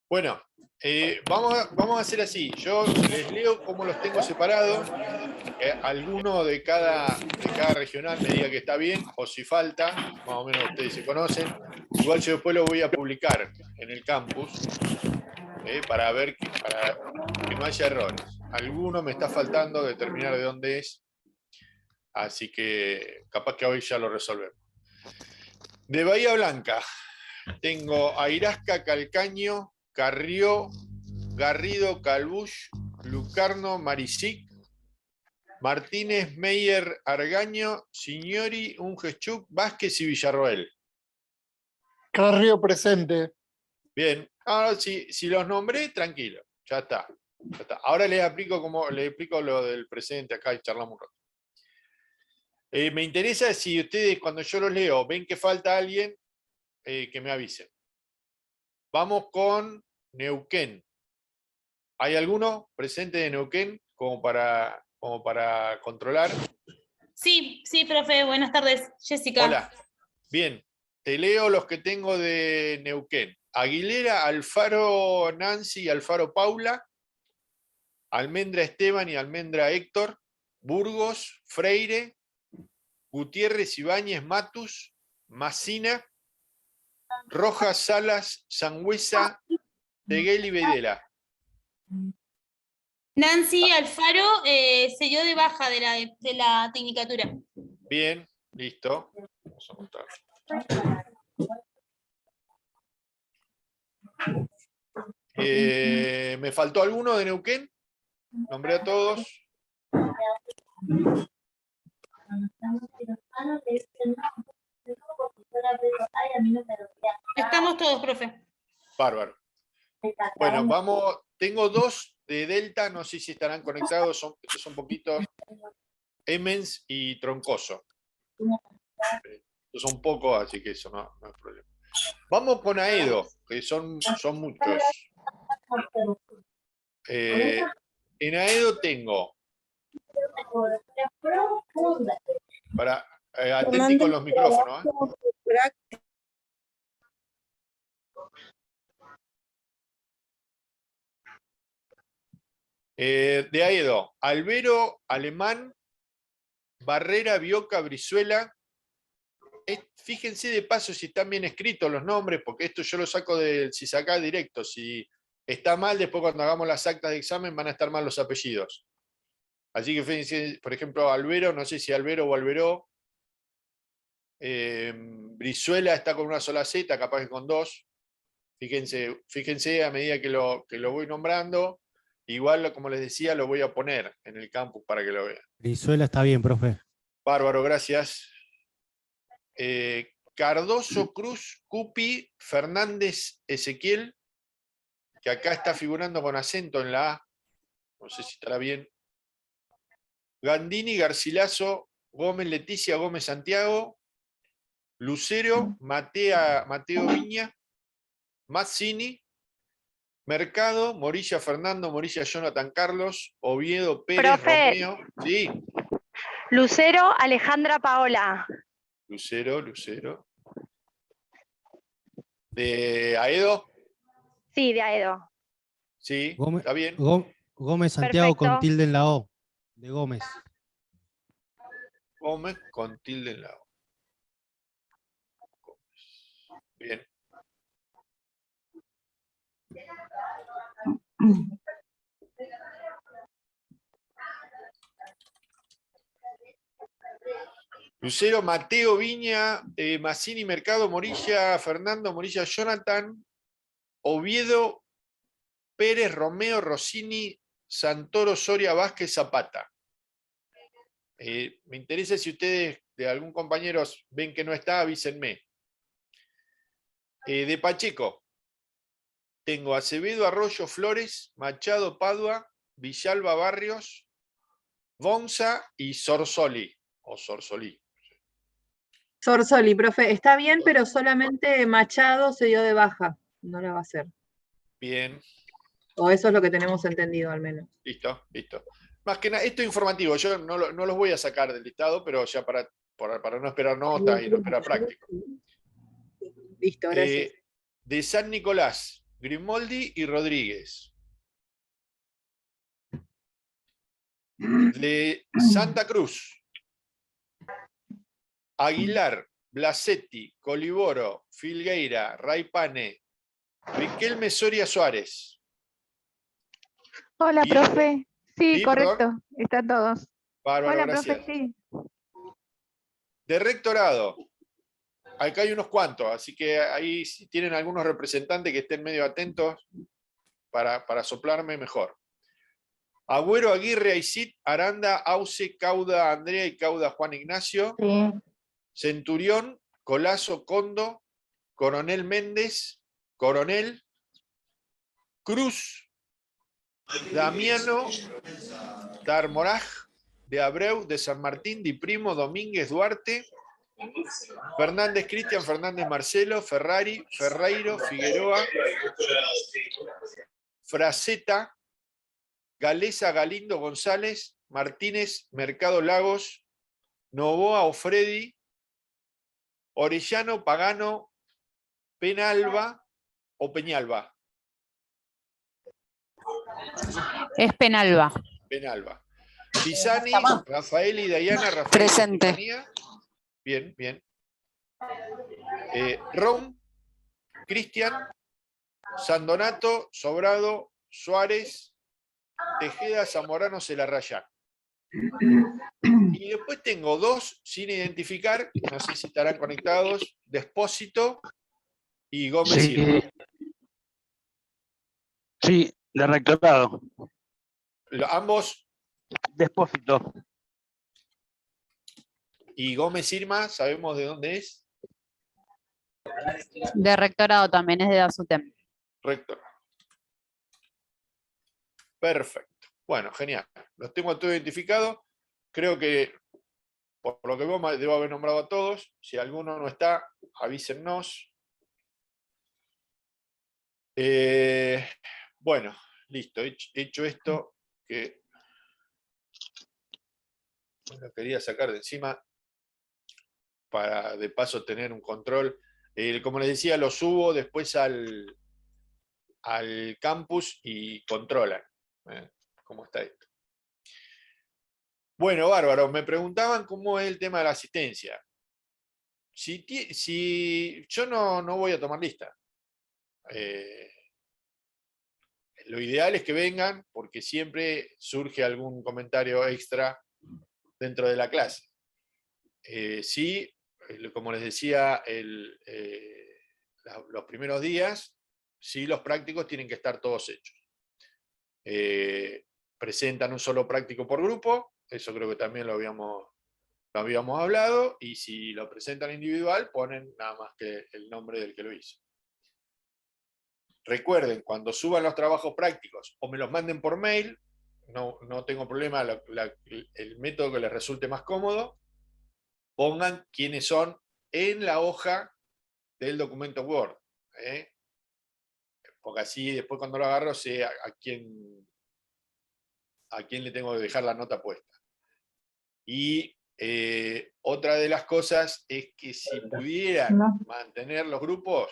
Bueno, vamos a hacer así. Yo les leo cómo los tengo separados. Alguno de cada regional me diga que está bien, o si falta, más o menos ustedes se conocen. Igual yo después lo voy a publicar en el campus para que no haya errores. Alguno me está faltando determinar de dónde es, así que capaz que hoy ya lo resolvemos. De Bahía Blanca tengo a Irasca, Calcaño, Carrió, Garrido, Calbush, Lucarno, Marisic, Martínez, Meyer, Argaño, Signori, Ungeschuk, Vázquez y Villarroel. Carrió presente. Bien, ahora si los nombré, tranquilo, ya está. Ahora les explico lo del presente acá y charlamos un rato. Me interesa si ustedes cuando yo los leo ven que falta alguien, que me avisen. Vamos con Neuquén. ¿Hay alguno presente de Neuquén como para controlar? Sí, profe, buenas tardes. Jessica. Hola. Bien, te leo los que tengo de Neuquén. Aguilera, Alfaro Nancy y Alfaro Paula, Almendra Esteban y Almendra Héctor, Burgos, Freire, Gutiérrez Ibáñez Matus, Macina, Rojas Salas, Sangüesa, Teguel y Bedela. Nancy Alfaro se dio de baja de la tecnicatura. Bien, listo. Vamos a mostrar. ¿Me faltó alguno de Neuquén? Nombré a todos. Estamos todos, profe. Bárbaro. Bueno, vamos. Tengo dos de Delta, no sé si estarán conectados, estos son poquitos. Emens y Troncoso. Estos son pocos, así que eso no es problema. Vamos con Aedo, que son muchos. En Aedo tengo. Atenti con los micrófonos. De Aedo, Albero, Alemán, Barrera, Bioca, Brizuela. Fíjense de paso si están bien escritos los nombres, porque esto yo lo saco del CISACA directo. Si está mal, después cuando hagamos las actas de examen van a estar mal los apellidos. Así que fíjense, por ejemplo, Albero, no sé si Albero o Alberó. Brizuela está con una sola Z, capaz que con dos. Fíjense a medida que lo voy nombrando. Igual, como les decía, lo voy a poner en el campus para que lo vean. Brizuela está bien, profe. Bárbaro, gracias. Cardoso, Cruz, Cupi, Fernández, Ezequiel, que acá está figurando con acento en la A. No sé si estará bien. Gandini, Garcilaso, Gómez, Leticia, Gómez, Santiago, Lucero, Mateo Viña, Mazzini, Mercado, Morilla Fernando, Morilla Jonathan Carlos, Oviedo Pérez, Profe. Romeo. Sí. Lucero, Alejandra Paola. Lucero. ¿De Aedo? Sí, de Aedo. Sí, Gómez, está bien. Gómez Santiago Perfecto. con tilde en la O. De Gómez. Gómez con tilde en la O. Bien. Lucero, Mateo Viña, Mazzini, Mercado, Morilla, Fernando, Morilla, Jonathan, Oviedo, Pérez, Romeo, Rossini, Santoro, Soria, Vázquez, Zapata. Me interesa si ustedes de algún compañero ven que no está, avísenme. De Pacheco, tengo Acevedo, Arroyo, Flores, Machado, Padua, Villalba, Barrios, Bonza y Sorsoli, o Sorsolí. Sorsoli, profe, está bien, pero solamente Machado se dio de baja. No la va a hacer. Bien, O eso es lo que tenemos entendido, al menos. listo. Más que nada, esto es informativo, yo no los voy a sacar del listado, pero ya para no esperar notas y no esperar práctico. Listo, gracias. De San Nicolás, Grimoldi y Rodríguez. De Santa Cruz, Aguilar, Blasetti, Coliboro, Filgueira, Raipane, Riquelme, Soria, Suárez. Hola, Y- profe. Sí, sí, correcto. perdón. Están todos. Bárbaro, Hola, gracias. profe, sí. De rectorado, acá hay unos cuantos, así que ahí si tienen algunos representantes que estén medio atentos para soplarme mejor. Agüero, Aguirre, Aisit, Aranda, Auce, Cauda, Andrea y Cauda, Juan Ignacio. Sí. Centurión, Colazo, Condo, Coronel Méndez, Coronel, Cruz, Damiano, Darmoraj, de Abreu, de San Martín, Di Primo, Domínguez, Duarte, Fernández Cristian, Fernández Marcelo, Ferrari, Ferreiro, Figueroa, Fraceta, Galeza, Galindo, González, Martínez, Mercado Lagos, Novoa, Ofredi, Orellano, Pagano, Penalba o Peñalba. Es Penalba. Penalba. Pisani, Rafael y Dayana, Rafael Presente. y Estefanía. Bien, bien. Rom, Cristian, Sandonato, Sobrado, Suárez, Tejeda, Zamorano, Celarrayán. Y después tengo dos sin identificar, no sé si estarán conectados, Despósito y Gómez Sí, Irma. sí, de rectorado. Ambos, Despósito. y Gómez Irma, ¿sabemos de dónde es? De rectorado también, es de Dasutem. Rector. Perfecto. Bueno, genial. Los tengo todos identificados. Creo que, por lo que veo, debo haber nombrado a todos. Si alguno no está, avísennos. Bueno, listo. Hecho esto, que me lo quería sacar de encima para de paso tener un control. Como les decía, lo subo después al campus y controlan cómo está esto. Bueno, bárbaro. Me preguntaban cómo es el tema de la asistencia. Si yo no voy a tomar lista. Lo ideal es que vengan porque siempre surge algún comentario extra dentro de la clase. Sí, como les decía, los primeros días, sí, los prácticos tienen que estar todos hechos. Presentan un solo práctico por grupo, eso creo que también lo habíamos hablado, y si lo presentan individual, ponen nada más que el nombre del que lo hizo. Recuerden, cuando suban los trabajos prácticos o me los manden por mail, no tengo problema, el método que les resulte más cómodo, pongan quiénes son en la hoja del documento Word. Porque así después cuando lo agarro sé a quién le tengo que dejar la nota puesta. Y otra de las cosas es que si pudieran mantener los grupos,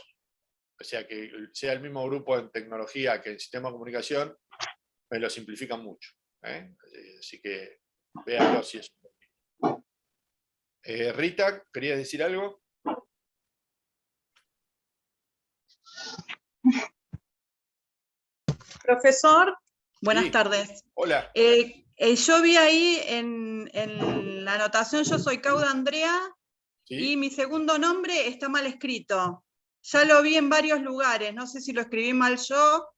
o sea, que sea el mismo grupo en tecnología que en sistema de comunicación, me lo simplifican mucho. Así que véanlo si es. Rita, ¿querías decir algo? Profesor, buenas Sí. tardes. Hola. Yo vi ahí en la anotación, yo soy Cauda Andrea, ¿Sí? y mi segundo nombre está mal escrito. Ya lo vi en varios lugares, no sé si lo escribí mal yo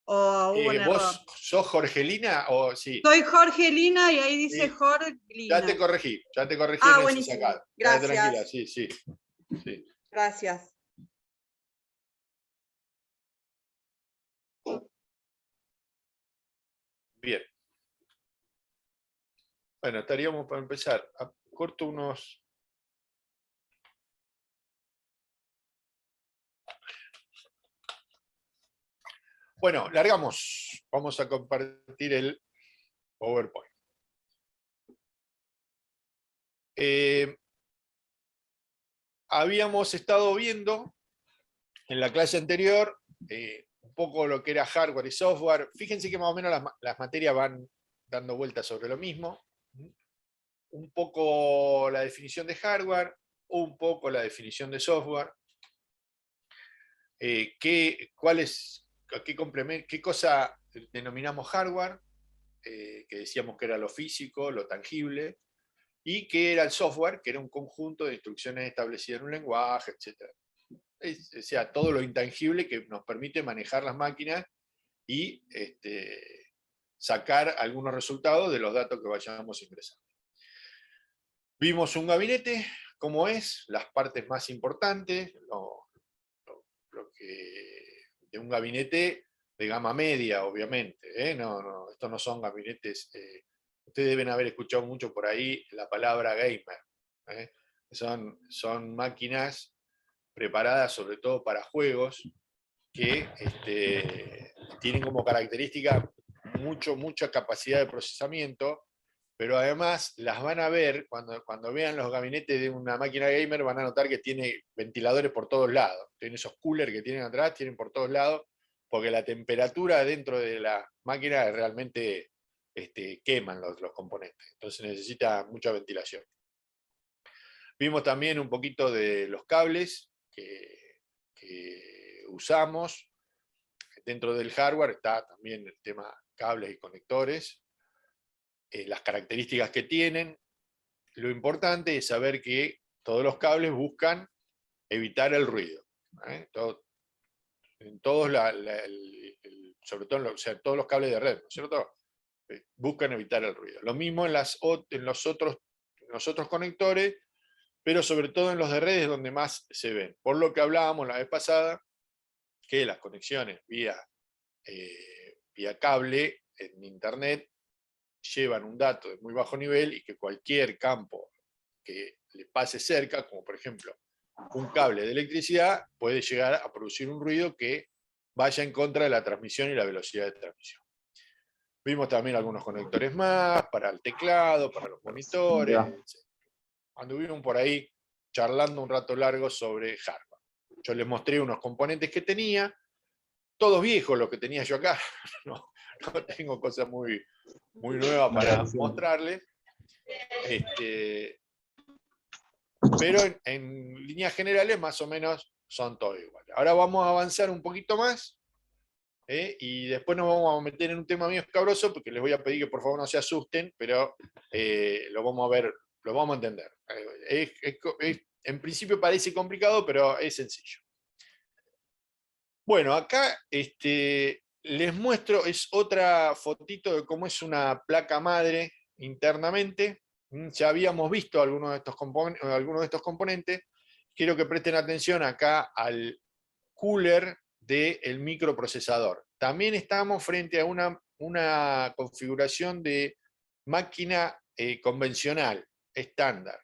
o hubo un error. ¿Vos sos Jorgelina o sí? Soy Jorgelina y ahí dice Sí. Jorgelina. Ya te corregí Ah, en el buenísimo. sacado. Gracias. Tranquila, sí. Gracias. Bien. Bueno, estaríamos para empezar. Corto unos. Bueno, largamos. Vamos a compartir el PowerPoint. Habíamos estado viendo en la clase anterior un poco lo que era hardware y software. Fíjense que más o menos las materias van dando vueltas sobre lo mismo. Un poco la definición de hardware, un poco la definición de software. ¿Qué cosa denominamos hardware? Que decíamos que era lo físico, lo tangible, y qué era el software, que era un conjunto de instrucciones establecidas en un lenguaje, etc. O sea, todo lo intangible que nos permite manejar las máquinas y sacar algunos resultados de los datos que vayamos ingresando. Vimos un gabinete, cómo es, las partes más importantes, de un gabinete de gama media, obviamente. Estos no son gabinetes. Ustedes deben haber escuchado mucho por ahí la palabra gamer. Son máquinas preparadas sobre todo para juegos que tienen como característica mucha capacidad de procesamiento, pero además las van a ver, cuando vean los gabinetes de una máquina gamer, van a notar que tiene ventiladores por todos lados. Tienen esos coolers que tienen atrás, tienen por todos lados, porque la temperatura dentro de la máquina realmente queman los componentes. Entonces necesita mucha ventilación. Vimos también un poquito de los cables que usamos. Dentro del hardware está también el tema cables y conectores. Las características que tienen. Lo importante es saber que todos los cables buscan evitar el ruido. Sobre todo todos los cables de red, ¿no es cierto? Buscan evitar el ruido. Lo mismo en los otros conectores, pero sobre todo en los de redes donde más se ven. Por lo que hablábamos la vez pasada, que las conexiones vía cable en internet llevan un dato de muy bajo nivel y que cualquier campo que le pase cerca, como por ejemplo un cable de electricidad, puede llegar a producir un ruido que vaya en contra de la transmisión y la velocidad de transmisión. Vimos también algunos conectores más para el teclado, para los monitores, etc. Anduvimos por ahí charlando un rato largo sobre hardware. Yo les mostré unos componentes que tenía, todos viejos los que tenía yo acá. No tengo cosas muy nuevas para mostrarles. Pero en líneas generales más o menos son todos iguales. Ahora vamos a avanzar un poquito más, y después nos vamos a meter en un tema medio escabroso, porque les voy a pedir que por favor no se asusten, pero lo vamos a ver, lo vamos a entender. En principio parece complicado, pero es sencillo. Bueno, acá les muestro, es otra fotito de cómo es una placa madre internamente. Ya habíamos visto algunos de estos componentes. Quiero que presten atención acá al cooler del microprocesador. También estamos frente a una configuración de máquina convencional, estándar.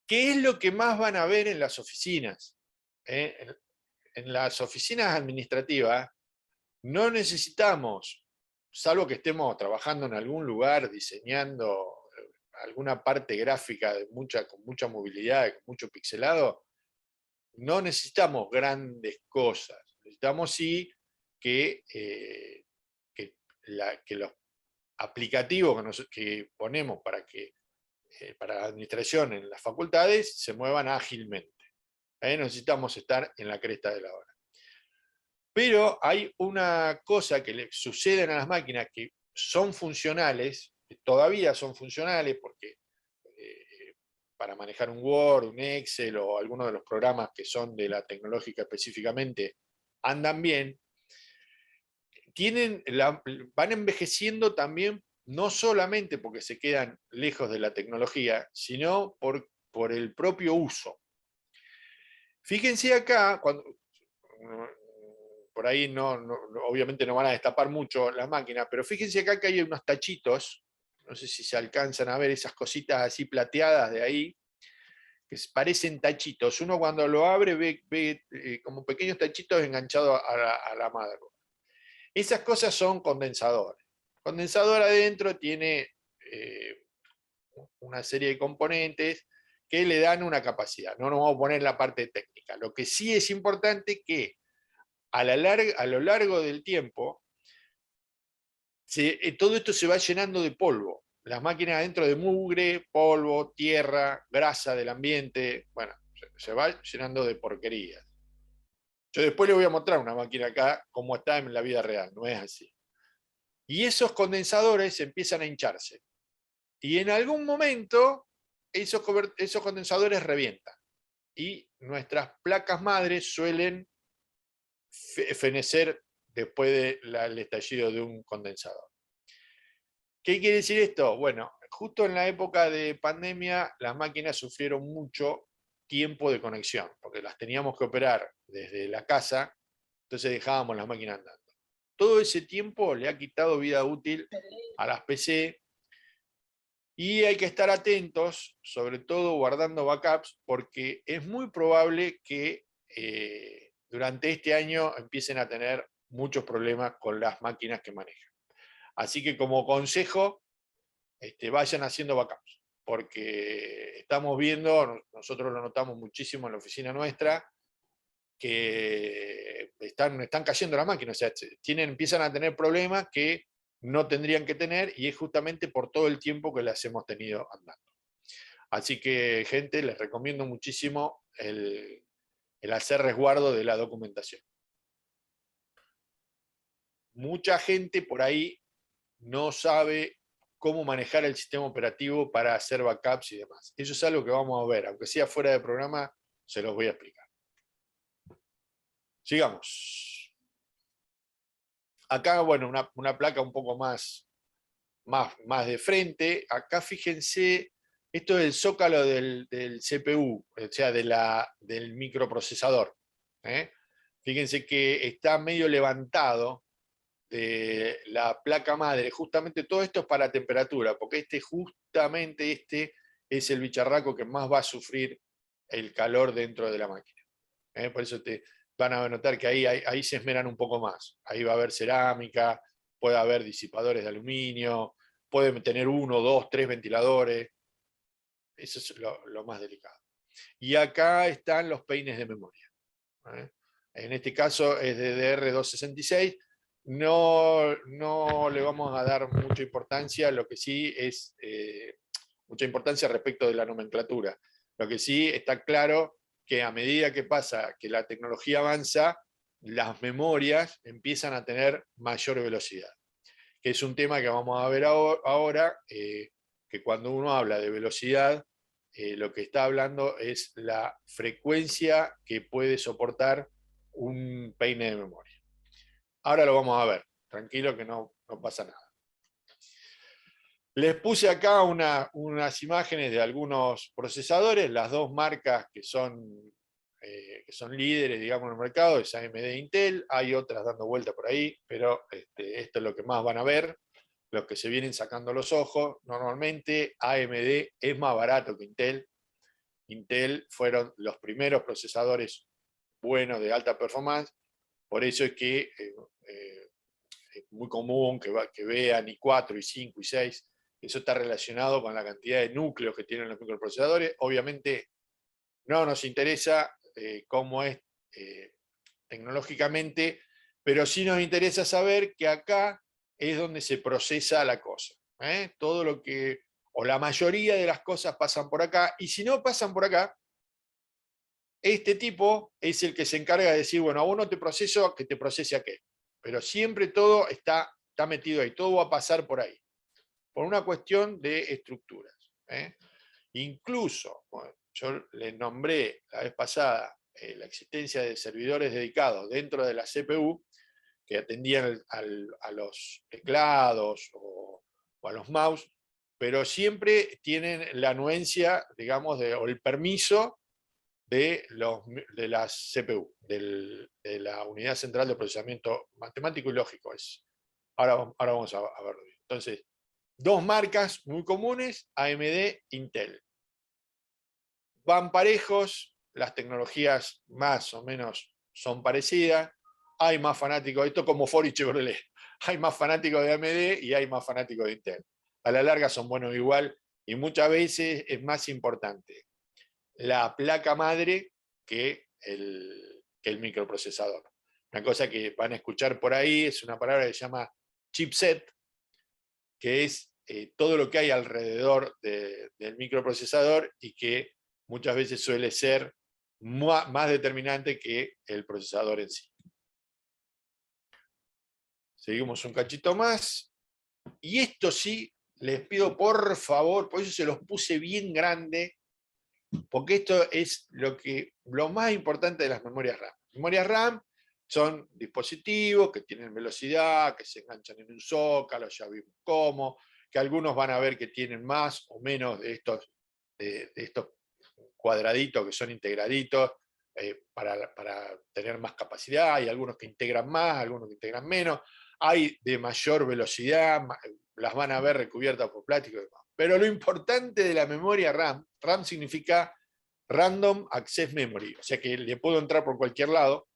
¿Qué es lo que más van a ver en las oficinas? En las oficinas administrativas no necesitamos, salvo que estemos trabajando en algún lugar diseñando alguna parte gráfica con mucha movilidad, con mucho pixelado, no necesitamos grandes cosas. Necesitamos sí que los aplicativos que ponemos para la administración en las facultades se muevan ágilmente. Necesitamos estar en la cresta de la ola. Pero hay una cosa que le sucede a las máquinas que son funcionales, que todavía son funcionales, porque para manejar un Word, un Excel o alguno de los programas que son de la tecnológica específicamente, andan bien, van envejeciendo también, no solamente porque se quedan lejos de la tecnología, sino por el propio uso. Fíjense acá, por ahí obviamente no van a destapar mucho las máquinas, pero fíjense acá que hay unos tachitos, no sé si se alcanzan a ver esas cositas así plateadas de ahí, que parecen tachitos. Uno cuando lo abre ve como pequeños tachitos enganchados a la motherboard. Esas cosas son condensadores. El condensador adentro tiene una serie de componentes que le dan una capacidad. No nos vamos a poner en la parte técnica. Lo que sí es importante es que a lo largo del tiempo, todo esto se va llenando de polvo. Las máquinas adentro de mugre, polvo, tierra, grasa del ambiente, bueno, se va llenando de porquerías. Yo después les voy a mostrar una máquina acá, cómo está en la vida real, no es así. Y esos condensadores empiezan a hincharse. Y en algún momento, esos condensadores revientan. Y nuestras placas madres suelen fenecer después del estallido de un condensador. ¿Qué quiere decir esto? Bueno, justo en la época de pandemia, las máquinas sufrieron mucho tiempo de conexión, porque las teníamos que operar desde la casa, entonces dejábamos las máquinas andando. Todo ese tiempo le ha quitado vida útil a las PC, y hay que estar atentos, sobre todo guardando backups, porque es muy probable que durante este año empiecen a tener muchos problemas con las máquinas que manejan. Así que como consejo, vayan haciendo backups, porque estamos viendo, nosotros lo notamos muchísimo en la oficina nuestra, que están cayendo las máquinas, o sea, empiezan a tener problemas que no tendrían que tener, y es justamente por todo el tiempo que las hemos tenido andando. Así que, gente, les recomiendo muchísimo el hacer resguardo de la documentación. Mucha gente por ahí no sabe cómo manejar el sistema operativo para hacer backups y demás. Eso es algo que vamos a ver, aunque sea fuera de programa, se los voy a explicar. Sigamos. Acá, bueno, una placa un poco más de frente. Acá fíjense, esto es el zócalo del CPU, o sea, del microprocesador. Fíjense que está medio levantado de la placa madre. Justamente todo esto es para temperatura, porque justamente este es el bicharraco que más va a sufrir el calor dentro de la máquina. Por eso van a notar que ahí se esmeran un poco más. Ahí va a haber cerámica, puede haber disipadores de aluminio, pueden tener 1, 2, 3 ventiladores. Eso es lo más delicado. Y acá están los peines de memoria. En este caso es DDR266. No le vamos a dar mucha importancia, lo que sí es mucha importancia respecto de la nomenclatura. Lo que sí está claro que a medida que pasa, que la tecnología avanza, las memorias empiezan a tener mayor velocidad. Que es un tema que vamos a ver ahora, que cuando uno habla de velocidad, lo que está hablando es la frecuencia que puede soportar un peine de memoria. Ahora lo vamos a ver, tranquilo que no pasa nada. Les puse acá unas imágenes de algunos procesadores, las dos marcas que son líderes, digamos, en el mercado, es AMD e Intel. Hay otras dando vuelta por ahí, pero esto es lo que más van a ver, los que se vienen sacando los ojos. Normalmente AMD es más barato que Intel. Intel fueron los primeros procesadores buenos de alta performance, por eso es que es muy común que vean i4, i5, i6, eso está relacionado con la cantidad de núcleos que tienen los microprocesadores. Obviamente no nos interesa cómo es tecnológicamente, pero sí nos interesa saber que acá es donde se procesa la cosa. Todo lo que, o la mayoría de las cosas pasan por acá, y si no pasan por acá, este tipo es el que se encarga de decir, bueno, a uno te proceso, que te procese aquel. Pero siempre todo está metido ahí, todo va a pasar por ahí, por una cuestión de estructuras. Incluso, bueno, yo les nombré la vez pasada la existencia de servidores dedicados dentro de la CPU que atendían a los teclados o a los mouse, pero siempre tienen la anuencia, digamos, o el permiso de las CPU, de la Unidad Central de Procesamiento Matemático y Lógico. Ahora vamos a verlo bien. Entonces, dos marcas muy comunes, AMD, Intel. Van parejos, las tecnologías más o menos son parecidas, hay más fanáticos, esto como Ford y Chevrolet, hay más fanáticos de AMD y hay más fanáticos de Intel. A la larga son buenos igual, y muchas veces es más importante la placa madre que el microprocesador. Una cosa que van a escuchar por ahí es una palabra que se llama chipset, que es todo lo que hay alrededor del microprocesador y que muchas veces suele ser más determinante que el procesador en sí. Seguimos un cachito más. Y esto sí, les pido por favor, por eso se los puse bien grande, porque esto es lo más importante de las memorias RAM. Memorias RAM son dispositivos que tienen velocidad, que se enganchan en un zócalo, ya vimos cómo, que algunos van a ver que tienen más o menos de estos cuadraditos que son integraditos para tener más capacidad. Hay algunos que integran más, algunos que integran menos. Hay de mayor velocidad, las van a ver recubiertas por plástico y demás. Pero lo importante de la memoria RAM, RAM significa Random Access Memory, o sea que le puedo entrar por cualquier lado,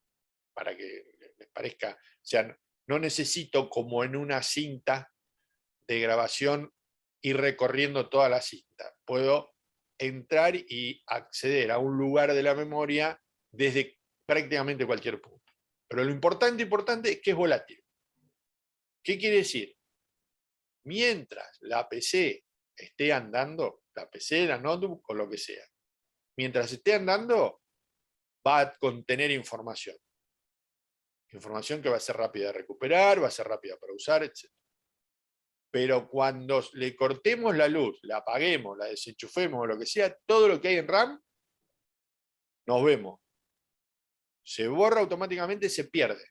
para que les parezca, o sea, no necesito como en una cinta de grabación ir recorriendo toda la cinta. Puedo entrar y acceder a un lugar de la memoria desde prácticamente cualquier punto. Pero lo importante es que es volátil. ¿Qué quiere decir? Mientras la PC esté andando, la PC, la notebook o lo que sea, mientras esté andando, va a contener información. Información que va a ser rápida de recuperar, va a ser rápida para usar, etc. Pero cuando le cortemos la luz, la apaguemos, la desenchufemos o lo que sea, todo lo que hay en RAM, nos vemos. Se borra automáticamente, se pierde.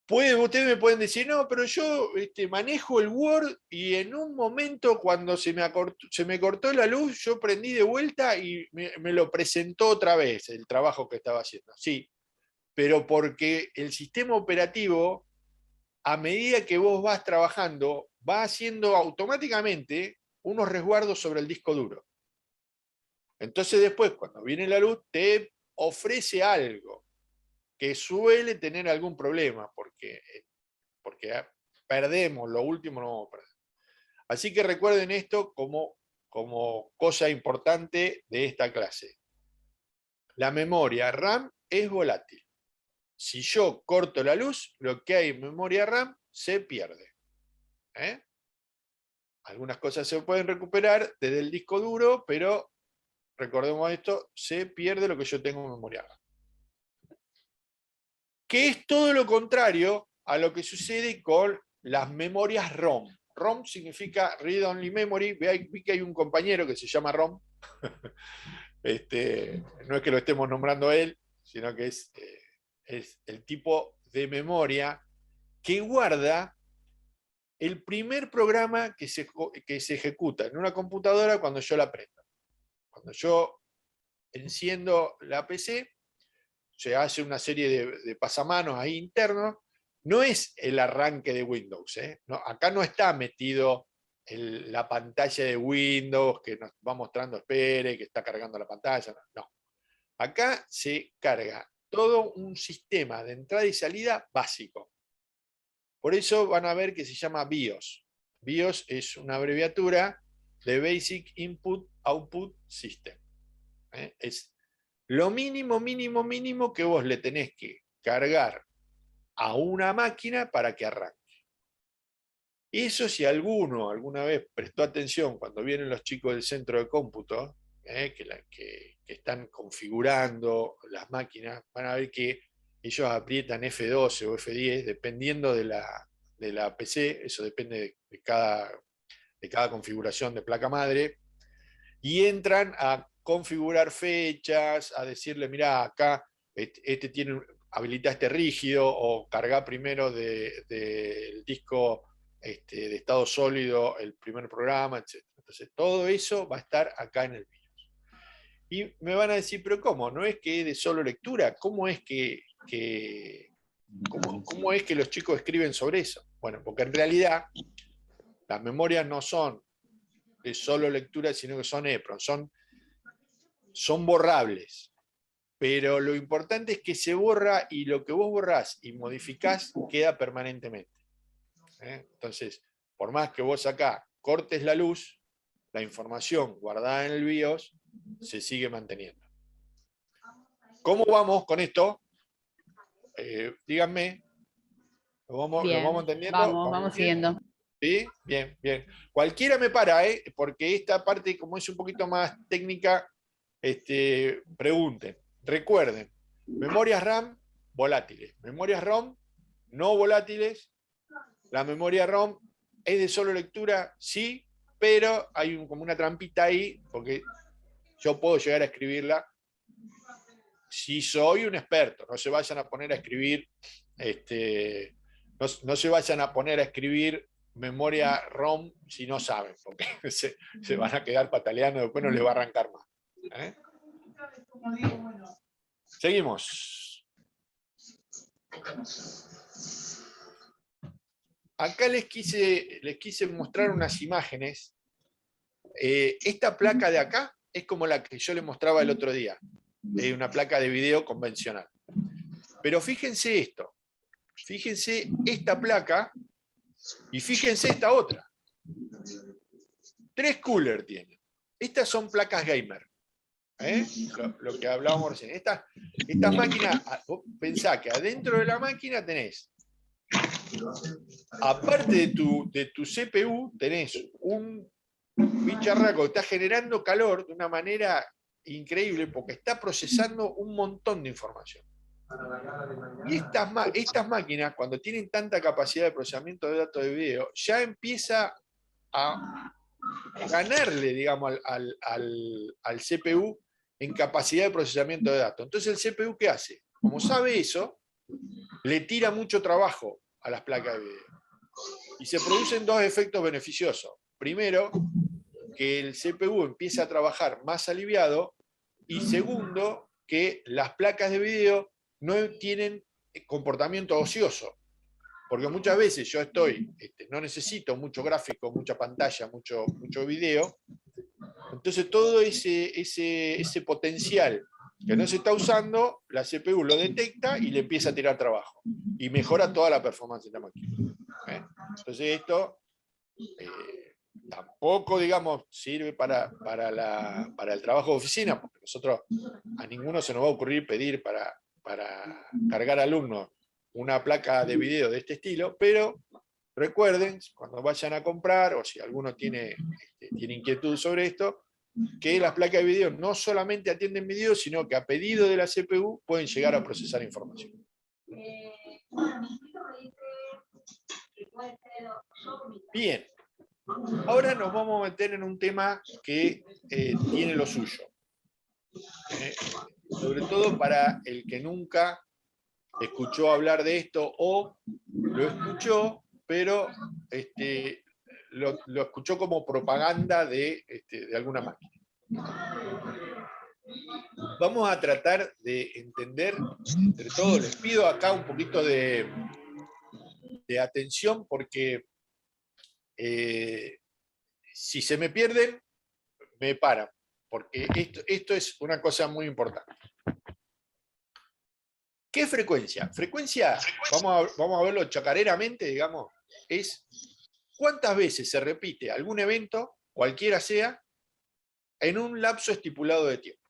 Ustedes me pueden decir, no, pero yo manejo el Word y en un momento cuando se me cortó la luz, yo prendí de vuelta y me lo presentó otra vez el trabajo que estaba haciendo. Sí, pero porque el sistema operativo, a medida que vos vas trabajando, va haciendo automáticamente unos resguardos sobre el disco duro. Entonces después, cuando viene la luz, te ofrece algo que suele tener algún problema, porque perdemos, lo último no vamos a perder. Así que recuerden esto como cosa importante de esta clase. La memoria RAM es volátil. Si yo corto la luz, lo que hay en memoria RAM se pierde. Algunas cosas se pueden recuperar desde el disco duro, pero recordemos esto, se pierde lo que yo tengo en memoria RAM. Que es todo lo contrario a lo que sucede con las memorias ROM. ROM significa Read Only Memory. Vi que hay un compañero que se llama ROM. No es que lo estemos nombrando a él, sino que es el tipo de memoria que guarda el primer programa que se ejecuta en una computadora cuando yo la prendo. Cuando yo enciendo la PC, se hace una serie de pasamanos ahí internos. No es el arranque de Windows. No, acá no está metido la pantalla de Windows que nos va mostrando, espere, que está cargando la pantalla. No. Acá se carga todo un sistema de entrada y salida básico. Por eso van a ver que se llama BIOS. BIOS es una abreviatura de Basic Input Output System. Es lo mínimo que vos le tenés que cargar a una máquina para que arranque. Eso, si alguna vez prestó atención cuando vienen los chicos del centro de cómputo, que están configurando las máquinas, van a ver que ellos aprietan F12 o F10, dependiendo de la PC, eso depende de cada configuración de placa madre, y entran a configurar fechas, a decirle, mirá, acá habilita este rígido, o carga primero del disco de estado sólido el primer programa, etc. Entonces todo eso va a estar acá en el BIOS. Y me van a decir, pero ¿cómo? ¿No es que es de solo lectura? ¿Cómo es que los chicos escriben sobre eso? Bueno, porque en realidad las memorias no son de solo lectura, sino que son EEPROM, son borrables. Pero lo importante es que se borra y lo que vos borrás y modificás queda permanentemente. Entonces, por más que vos acá cortes la luz, la información guardada en el BIOS se sigue manteniendo. ¿Cómo vamos con esto? díganme. ¿Lo vamos Bien, entendiendo? vamos bien? siguiendo. ¿Sí? Bien, bien. Cualquiera me para, porque esta parte, como es un poquito más técnica, pregunten. Recuerden, memorias RAM volátiles, memorias ROM no volátiles. La memoria ROM es de solo lectura, sí, pero hay como una trampita ahí, porque yo puedo llegar a escribirla si soy un experto. No se vayan a poner a escribir, no se vayan a poner a escribir memoria ROM si no saben, porque se van a quedar pataleando, después no les va a arrancar más. Seguimos. Acá les quise mostrar unas imágenes. Esta placa de acá es como la que yo les mostraba el otro día, una placa de video convencional. Pero fíjense esto, fíjense esta placa y fíjense esta otra. 3 coolers tienen. Estas son placas gamer. Lo que hablábamos recién. Estas máquinas, pensá que adentro de la máquina tenés, aparte de tu CPU, tenés un bicharraco que está generando calor de una manera increíble porque está procesando un montón de información. Y estas máquinas, cuando tienen tanta capacidad de procesamiento de datos de video, ya empieza a ganarle, digamos, al CPU en capacidad de procesamiento de datos. Entonces el CPU, ¿qué hace? Como sabe eso, le tira mucho trabajo a las placas de video. Y se producen 2 efectos beneficiosos. Primero, que el CPU empieza a trabajar más aliviado, y segundo, que las placas de video no tienen comportamiento ocioso. Porque muchas veces yo no necesito mucho gráfico, mucha pantalla, mucho video. Entonces todo ese potencial que no se está usando, la CPU lo detecta y le empieza a tirar trabajo. Y mejora toda la performance de la máquina. Entonces esto tampoco, digamos, sirve para el trabajo de oficina, porque nosotros a ninguno se nos va a ocurrir pedir para cargar alumnos una placa de video de este estilo, pero recuerden, cuando vayan a comprar, o si alguno tiene inquietud sobre esto, que las placas de video no solamente atienden video, sino que a pedido de la CPU pueden llegar a procesar información. Bien, ahora nos vamos a meter en un tema que tiene lo suyo. Sobre todo para el que nunca escuchó hablar de esto, o lo escuchó, pero lo escuchó como propaganda de alguna máquina. Vamos a tratar de entender, entre todos, les pido acá un poquito de atención, porque si se me pierden, me paran, porque esto es una cosa muy importante. ¿Qué es frecuencia? Frecuencia, vamos a verlo chacareramente, digamos, es cuántas veces se repite algún evento, cualquiera sea, en un lapso estipulado de tiempo.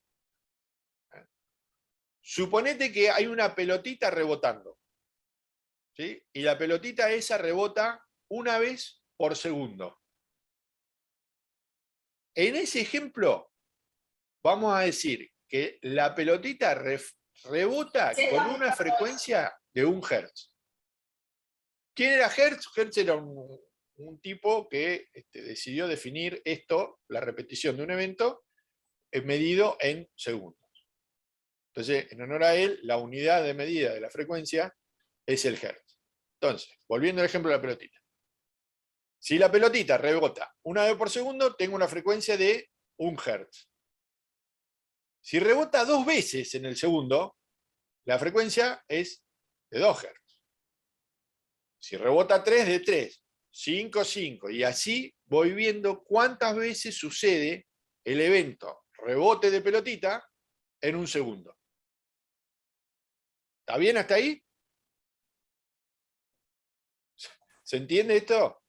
Suponete que hay una pelotita rebotando, ¿sí? Y la pelotita esa rebota una vez por segundo. En ese ejemplo, vamos a decir que la pelotita rebota con una frecuencia de 1 Hz. ¿Quién era Hertz? Hertz era un tipo que decidió definir esto, la repetición de un evento, medido en segundos. Entonces, en honor a él, la unidad de medida de la frecuencia es el Hertz. Entonces, volviendo al ejemplo de la pelotita. Si la pelotita rebota una vez por segundo, tengo una frecuencia de 1 Hz. Si rebota 2 veces en el segundo, la frecuencia es de 2 Hz. Si rebota 3, de 3, 5, 5, y así voy viendo cuántas veces sucede el evento rebote de pelotita en un segundo. ¿Está bien hasta ahí? ¿Se entiende esto?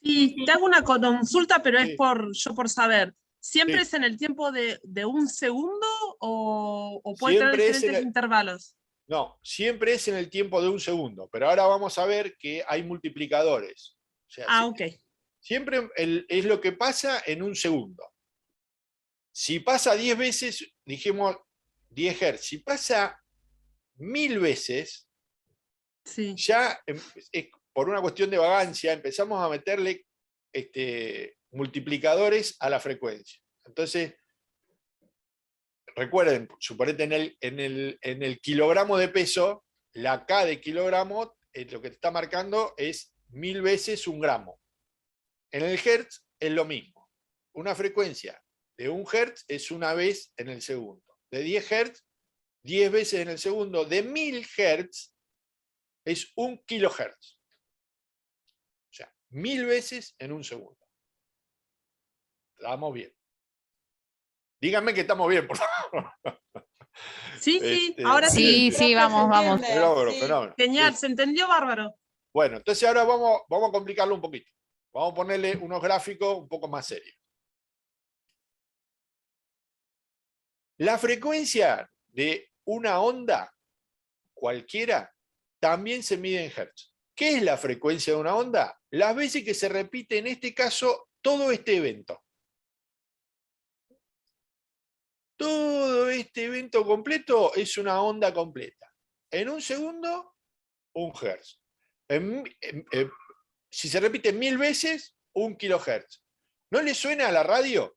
Sí, te hago una consulta, pero Sí. es por saber. ¿Siempre Sí. es en el tiempo de 1 segundo o puede tener Siempre es diferentes en el- intervalos? No, siempre es en el tiempo de un segundo, pero ahora vamos a ver que hay multiplicadores. O sea, Ah, ok. siempre es lo que pasa en un segundo. Si pasa 10 veces, dijimos 10 Hz. Si pasa 1000 veces, Sí. ya por una cuestión de vagancia empezamos a meterle multiplicadores a la frecuencia. Entonces, recuerden, suponete en el kilogramo de peso, la K de kilogramo, lo que te está marcando es 1000 veces un gramo. En el Hertz es lo mismo. Una frecuencia de 1 Hertz es una vez en el segundo. De 10 Hertz, 10 veces en el segundo. De 1000 Hertz es 1 kilohertz. O sea, 1000 veces en un segundo. Estamos bien. Díganme que estamos bien, por favor. Sí, sí, ahora Sí, sí. sí, vamos, vamos. Fenómeno, Sí. fenómeno. Genial, Sí. se entendió bárbaro. Bueno, entonces ahora vamos a complicarlo un poquito. Vamos a ponerle unos gráficos un poco más serios. La frecuencia de una onda cualquiera también se mide en hertz. ¿Qué es la frecuencia de una onda? Las veces que se repite, en este caso, todo este evento. Todo este evento completo es una onda completa. En un segundo, 1 hertz. Si se repite 1000 veces, 1 kilohertz. ¿No le suena a la radio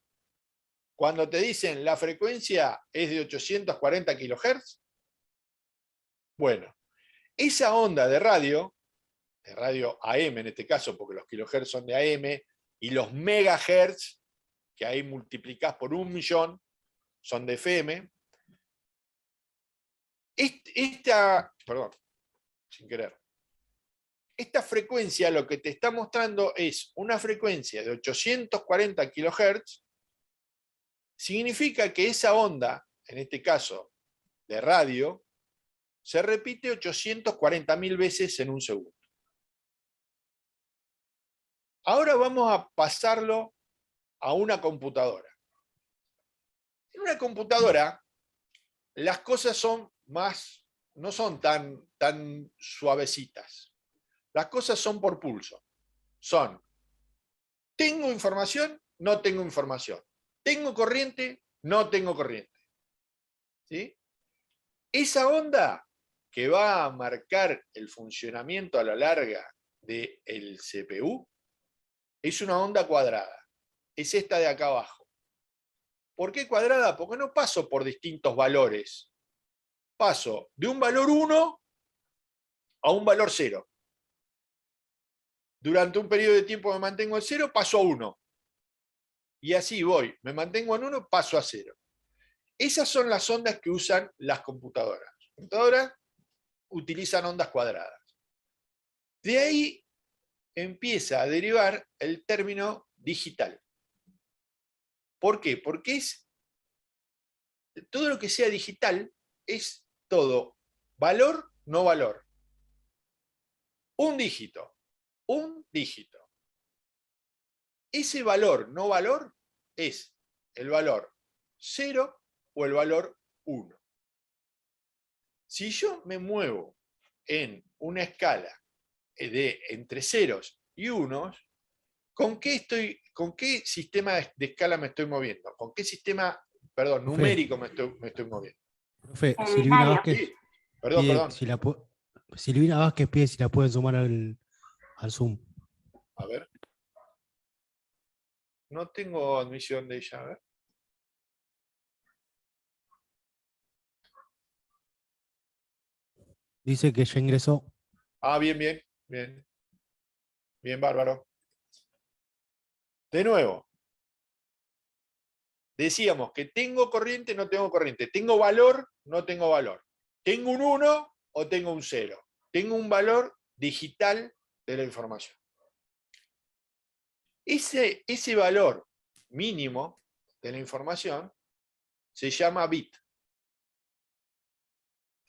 cuando te dicen la frecuencia es de 840 kilohertz? Bueno, esa onda de radio AM en este caso, porque los kilohertz son de AM, y los megahertz, que ahí multiplicás por 1.000.000, son de FM. Perdón, sin querer. Esta frecuencia lo que te está mostrando es una frecuencia de 840 kilohertz. Significa que esa onda, en este caso de radio, se repite 840.000 veces en un segundo. Ahora vamos a pasarlo a una computadora. En una computadora, las cosas no son tan suavecitas. Las cosas son por pulso. ¿Tengo información? No tengo información. ¿Tengo corriente? No tengo corriente. ¿Sí? Esa onda que va a marcar el funcionamiento a la larga del CPU es una onda cuadrada. Es esta de acá abajo. ¿Por qué cuadrada? Porque no paso por distintos valores. Paso de un valor 1 a un valor 0. Durante un periodo de tiempo me mantengo en 0, paso a 1. Y así voy. Me mantengo en 1, paso a 0. Esas son las ondas que usan las computadoras. Las computadoras utilizan ondas cuadradas. De ahí empieza a derivar el término digital. ¿Por qué? Porque todo lo que sea digital es todo valor, no valor. Un dígito. Ese valor, no valor, es el valor 0 o el valor 1. Si yo me muevo en una escala de entre ceros y unos, ¿con qué sistema de escala me estoy moviendo? ¿Con qué sistema, numérico me estoy moviendo? Profe, Silvina Vázquez Sí, perdón. pide Silvina Vázquez pide si la pueden sumar al Zoom. A ver. No tengo admisión de ella, a ver. Dice que ya ingresó. Ah, bien. Bien, bárbaro. De nuevo. Decíamos que tengo corriente, no tengo corriente. Tengo valor, no tengo valor. Tengo un 1 o tengo un 0. Tengo un valor digital de la información. Ese valor mínimo de la información se llama bit.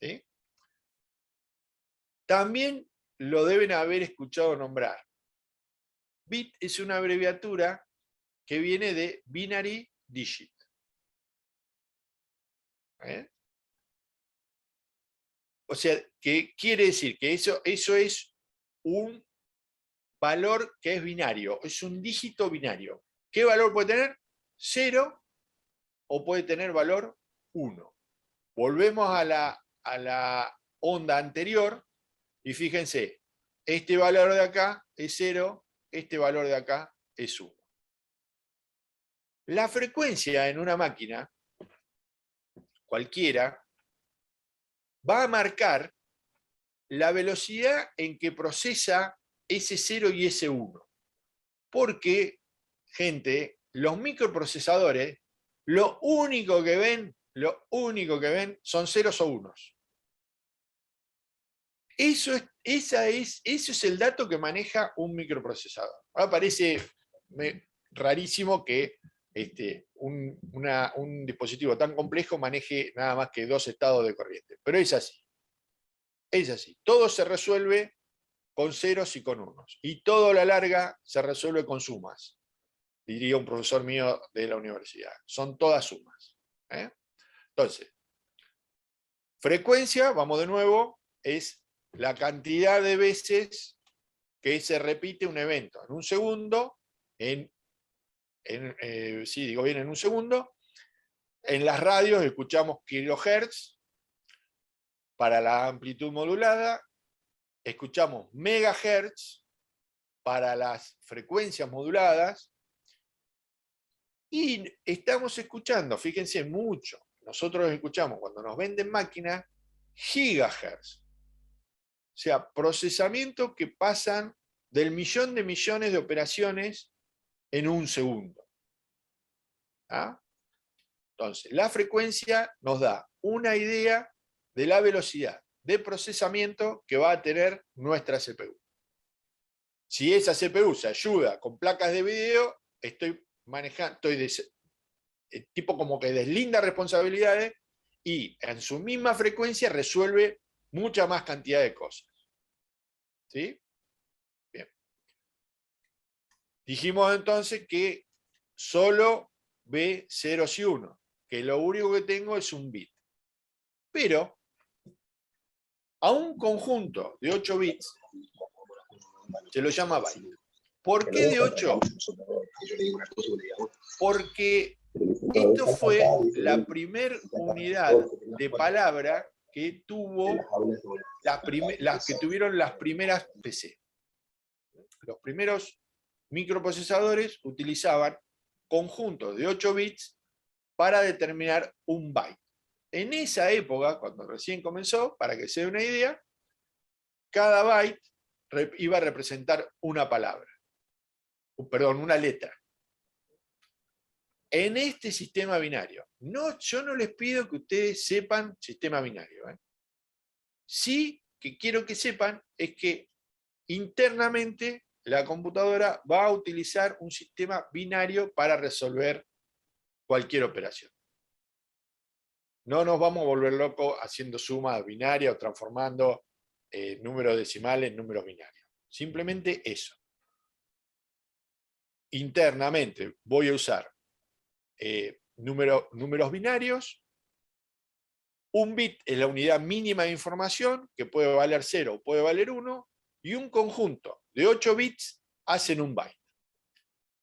¿Sí? También lo deben haber escuchado nombrar. Bit es una abreviatura que viene de binary digit. O sea, que quiere decir que eso es un valor que es binario, es un dígito binario. ¿Qué valor puede tener? 0 o puede tener valor 1. Volvemos a la onda anterior y fíjense, este valor de acá es 0, este valor de acá es 1. La frecuencia en una máquina, cualquiera, va a marcar la velocidad en que procesa ese 0 y ese 1. Porque, gente, los microprocesadores, lo único que ven son ceros o unos. Eso es el dato que maneja un microprocesador. Ahora parece rarísimo que un dispositivo tan complejo maneje nada más que 2 estados de corriente. Pero es así. Es así. Todo se resuelve con ceros y con unos. Y todo a la larga se resuelve con sumas, diría un profesor mío de la universidad. Son todas sumas. Entonces, frecuencia, vamos de nuevo, es la cantidad de veces que se repite un evento. En un segundo, en un segundo, en las radios escuchamos kilohertz para la amplitud modulada, escuchamos megahertz para las frecuencias moduladas, y estamos escuchando, fíjense mucho, nosotros escuchamos cuando nos venden máquinas, gigahertz. O sea, procesamientos que pasan del millón de millones de operaciones en un segundo. ¿Ah? Entonces, la frecuencia nos da una idea de la velocidad de procesamiento que va a tener nuestra CPU. Si esa CPU se ayuda con placas de video, estoy tipo como que deslinda responsabilidades y en su misma frecuencia resuelve mucha más cantidad de cosas. ¿Sí? Bien. Dijimos entonces que solo ve ceros y unos, que lo único que tengo es un bit. Pero a un conjunto de 8 bits se lo llama byte. ¿Por qué de 8? Porque esto fue la primera unidad de palabra que tuvo las que tuvieron las primeras PC. Los primeros microprocesadores utilizaban conjuntos de 8 bits para determinar un byte. En esa época, cuando recién comenzó, para que se dé una idea, cada byte iba a representar una palabra. Perdón, una letra. En este sistema binario, yo no les pido que ustedes sepan sistema binario. Sí que quiero que sepan es que internamente la computadora va a utilizar un sistema binario para resolver cualquier operación. No nos vamos a volver locos haciendo sumas binarias o transformando números decimales en números binarios. Simplemente eso. Internamente voy a usar números binarios. Un bit es la unidad mínima de información, que puede valer 0 o puede valer 1, y un conjunto de 8 bits hacen un byte.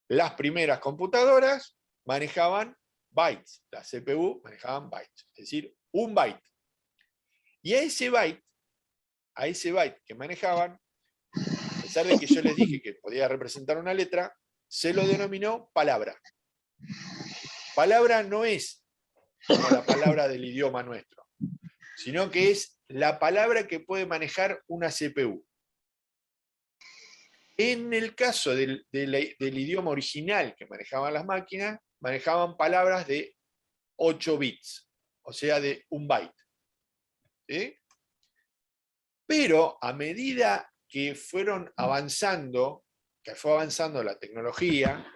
Las primeras computadoras manejaban bytes, las CPU manejaban bytes, es decir, un byte. Y a ese byte que manejaban, a pesar de que yo les dije que podía representar una letra, se lo denominó palabra. Palabra no es como la palabra del idioma nuestro, sino que es la palabra que puede manejar una CPU. En el caso del idioma original que manejaban las máquinas, manejaban palabras de 8 bits, o sea, de un byte. ¿Sí? Pero a medida que fueron avanzando, que fue avanzando la tecnología,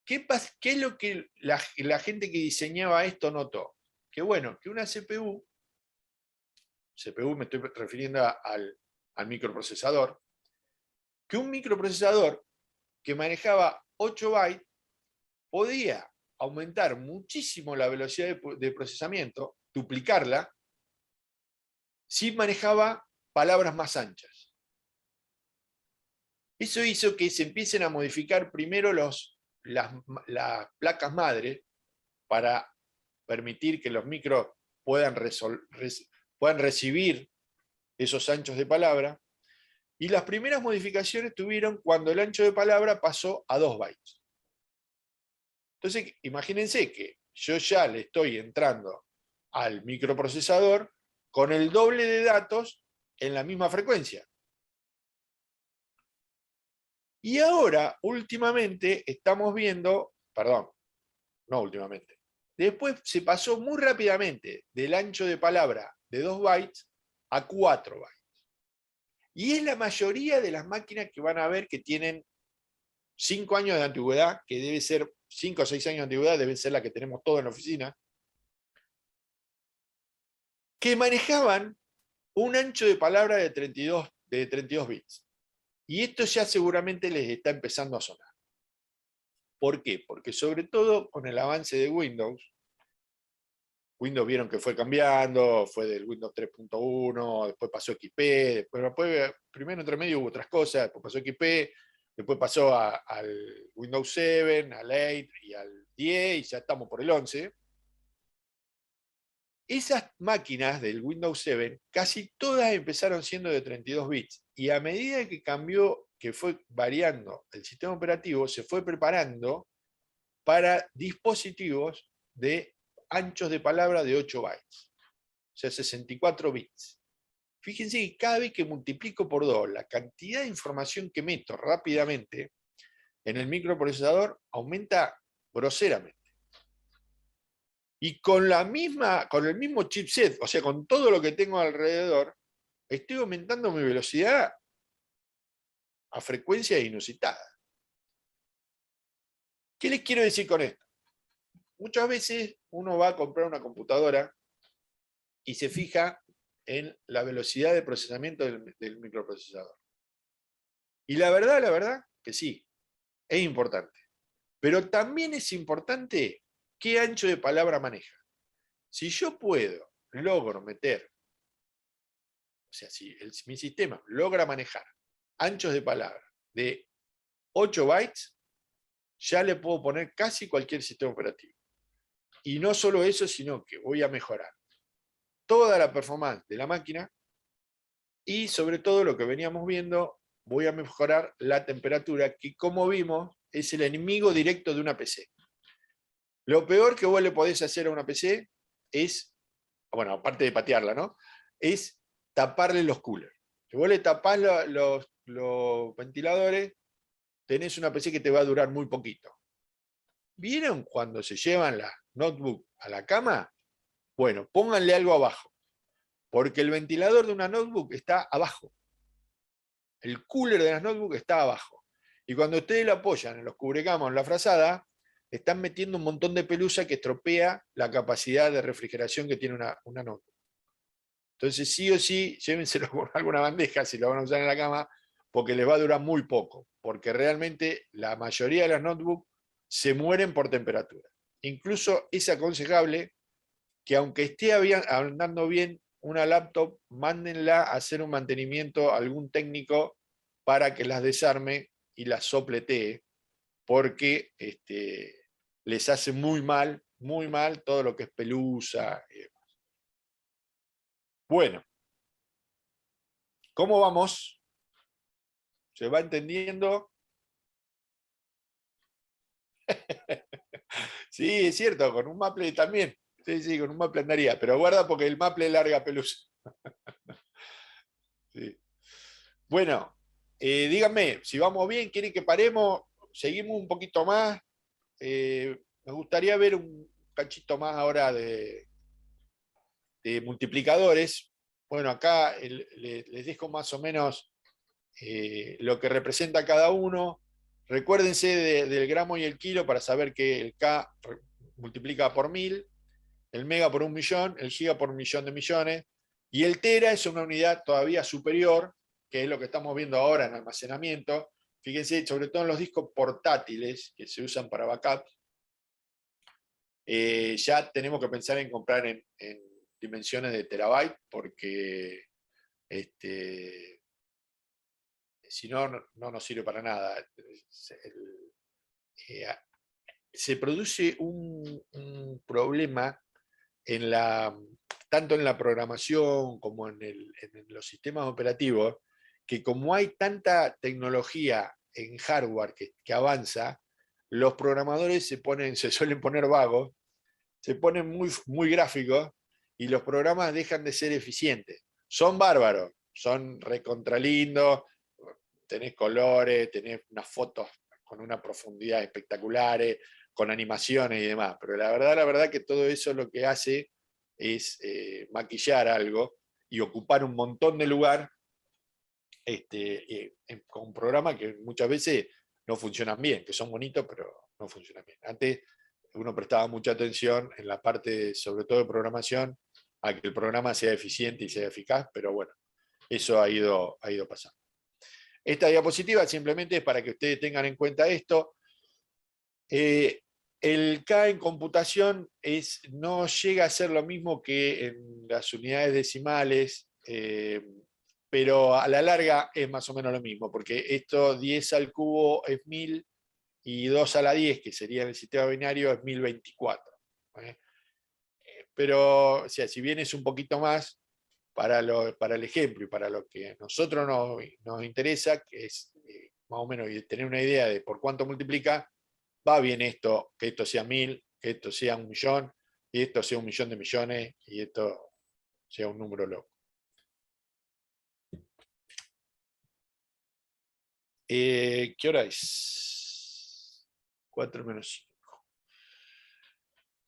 ¿qué es lo que la gente que diseñaba esto notó? Que bueno, que una CPU me estoy refiriendo al microprocesador, que un microprocesador que manejaba 8 bytes podía aumentar muchísimo la velocidad de procesamiento, duplicarla, sí manejaba palabras más anchas. Eso hizo que se empiecen a modificar primero las placas madre para permitir que los micros puedan recibir esos anchos de palabra. Y las primeras modificaciones tuvieron cuando el ancho de palabra pasó a 2 bytes. Entonces, imagínense que yo ya le estoy entrando al microprocesador con el doble de datos en la misma frecuencia. Y ahora, últimamente, estamos viendo, perdón, no últimamente, después se pasó muy rápidamente del ancho de palabra de 2 bytes a 4 bytes. Y es la mayoría de las máquinas que van a ver que tienen 5 años de antigüedad, que debe ser 5 o 6 años de antigüedad, debe ser la que tenemos todos en la oficina, que manejaban un ancho de palabra de 32 bits. Y esto ya seguramente les está empezando a sonar. ¿Por qué? Porque sobre todo con el avance de Windows vieron que fue cambiando, fue del Windows 3.1, después pasó XP, después primero entre medio hubo otras cosas, después pasó XP, después pasó al Windows 7, al 8 y al 10, y ya estamos por el 11. Esas máquinas del Windows 7, casi todas empezaron siendo de 32 bits, y a medida que cambió, que fue variando el sistema operativo, se fue preparando para dispositivos de anchos de palabra de 8 bytes, o sea, 64 bits. Fíjense que cada vez que multiplico por 2 la cantidad de información que meto rápidamente en el microprocesador aumenta groseramente. Y con el mismo chipset, o sea, con todo lo que tengo alrededor, estoy aumentando mi velocidad a frecuencia inusitada. ¿Qué les quiero decir con esto? Muchas veces uno va a comprar una computadora y se fija en la velocidad de procesamiento del microprocesador. Y la verdad que sí, es importante. Pero también es importante qué ancho de palabra maneja. Si yo logro meter, o sea, si mi sistema logra manejar anchos de palabra de 8 bytes, ya le puedo poner casi cualquier sistema operativo. Y no solo eso, sino que voy a mejorar toda la performance de la máquina y sobre todo lo que veníamos viendo, voy a mejorar la temperatura, que como vimos es el enemigo directo de una PC. Lo peor que vos le podés hacer a una PC es, bueno, aparte de patearla, ¿no? Es taparle los coolers. Si vos le tapás los ventiladores, tenés una PC que te va a durar muy poquito. ¿Vieron cuando se llevan la notebook a la cama? Bueno, pónganle algo abajo, porque el ventilador de una notebook está abajo. El cooler de las notebooks está abajo. Y cuando ustedes lo apoyan en los cubrecamas, en la frazada, están metiendo un montón de pelusa que estropea la capacidad de refrigeración que tiene una notebook. Entonces, sí o sí, llévenselo con alguna bandeja si lo van a usar en la cama, porque les va a durar muy poco, porque realmente la mayoría de las notebooks se mueren por temperatura. Incluso es aconsejable que aunque esté andando bien una laptop, mándenla a hacer un mantenimiento a algún técnico para que las desarme y las sopletee, porque les hace muy mal todo lo que es pelusa y demás. Bueno, ¿cómo vamos? ¿Se va entendiendo? Sí, es cierto, con un Maple también. Sí, con un Maple andaría, pero guarda porque el Maple larga pelusa. Sí. Bueno, díganme, si vamos bien, ¿quieren que paremos? ¿Seguimos un poquito más? Me gustaría ver un cachito más ahora de multiplicadores. Bueno, acá les dejo más o menos lo que representa cada uno. Recuérdense del gramo y el kilo para saber que el K multiplica por 1000, el mega por 1.000.000, el giga por 1.000.000 de millones, y el tera es una unidad todavía superior, que es lo que estamos viendo ahora en almacenamiento. Fíjense, sobre todo en los discos portátiles que se usan para backup, ya tenemos que pensar en comprar en dimensiones de terabyte, porque si no, no nos sirve para nada. Se produce un problema tanto en la programación como en los sistemas operativos, que como hay tanta tecnología en hardware que avanza, los programadores se suelen poner vagos, se ponen muy gráficos y los programas dejan de ser eficientes. Son bárbaros, son recontralindos, tenés colores, tenés unas fotos con una profundidad espectaculares, con animaciones y demás, pero la verdad que todo eso lo que hace es maquillar algo y ocupar un montón de lugar con programas que muchas veces no funcionan bien, que son bonitos, pero no funcionan bien. Antes uno prestaba mucha atención en la parte, sobre todo de programación, a que el programa sea eficiente y sea eficaz, pero bueno, eso ha ido pasando. Esta diapositiva simplemente es para que ustedes tengan en cuenta esto. El K en computación no llega a ser lo mismo que en las unidades decimales, pero a la larga es más o menos lo mismo, porque esto 10 al cubo es 1000 y 2 a la 10, que sería en el sistema binario, es 1024. Pero, o sea, si bien es un poquito más, para el ejemplo y para lo que a nosotros nos interesa, que es más o menos tener una idea de por cuánto multiplica, va bien esto, que esto sea 1000, que esto sea 1.000.000, y esto sea 1.000.000 de millones, y esto sea un número loco. ¿Qué hora es? 4 menos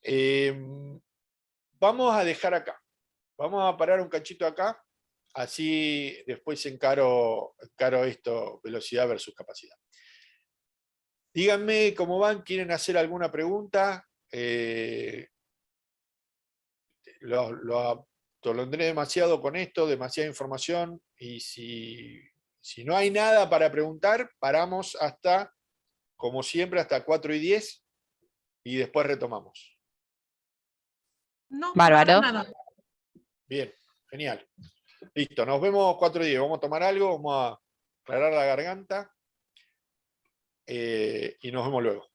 5. Vamos a dejar acá. Vamos a parar un cachito acá, así después encaro esto, velocidad versus capacidad. Díganme cómo van, ¿quieren hacer alguna pregunta? Lo atolondré demasiado con esto, demasiada información, y si no hay nada para preguntar, paramos hasta, como siempre, hasta 4:10 y después retomamos. No, Bárbaro. ahora nada. Bien, genial. Listo, nos vemos 4:10. Vamos a tomar algo, vamos a aclarar la garganta y nos vemos luego.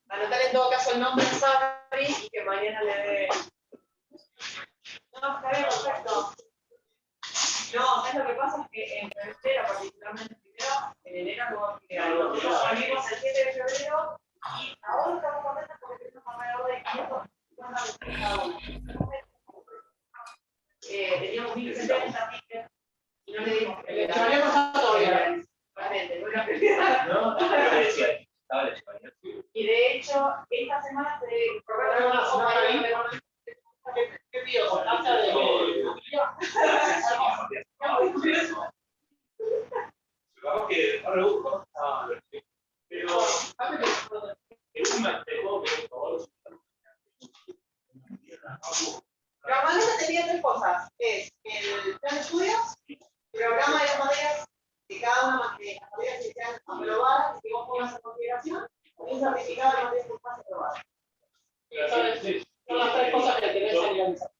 Anotar en todo caso el nombre de Sabri y que mañana le dé. No, está bien, perfecto. No, ¿sabes lo que pasa? Es que en febrero, particularmente primero, en enero no va a quedar. Nosotros salimos el 7 de febrero y ahora estamos contentos porque tenemos alrededor de 500 cada uno. Teníamos 1070 tickets y no le dimos que había pasado todavía. Realmente, no era prioridad. No, y de hecho, esta semana se corrieron una sopa de ¿qué pido? Hasta de que rebusco. Pero, Programadora tenía tres cosas. Es el plan de estudios, programa de las materias, que cada una de las materias que sean aprobadas, que vos pongas en consideración, y un certificado de materias que estás aprobadas. Son las tres cosas que tenés que realizar.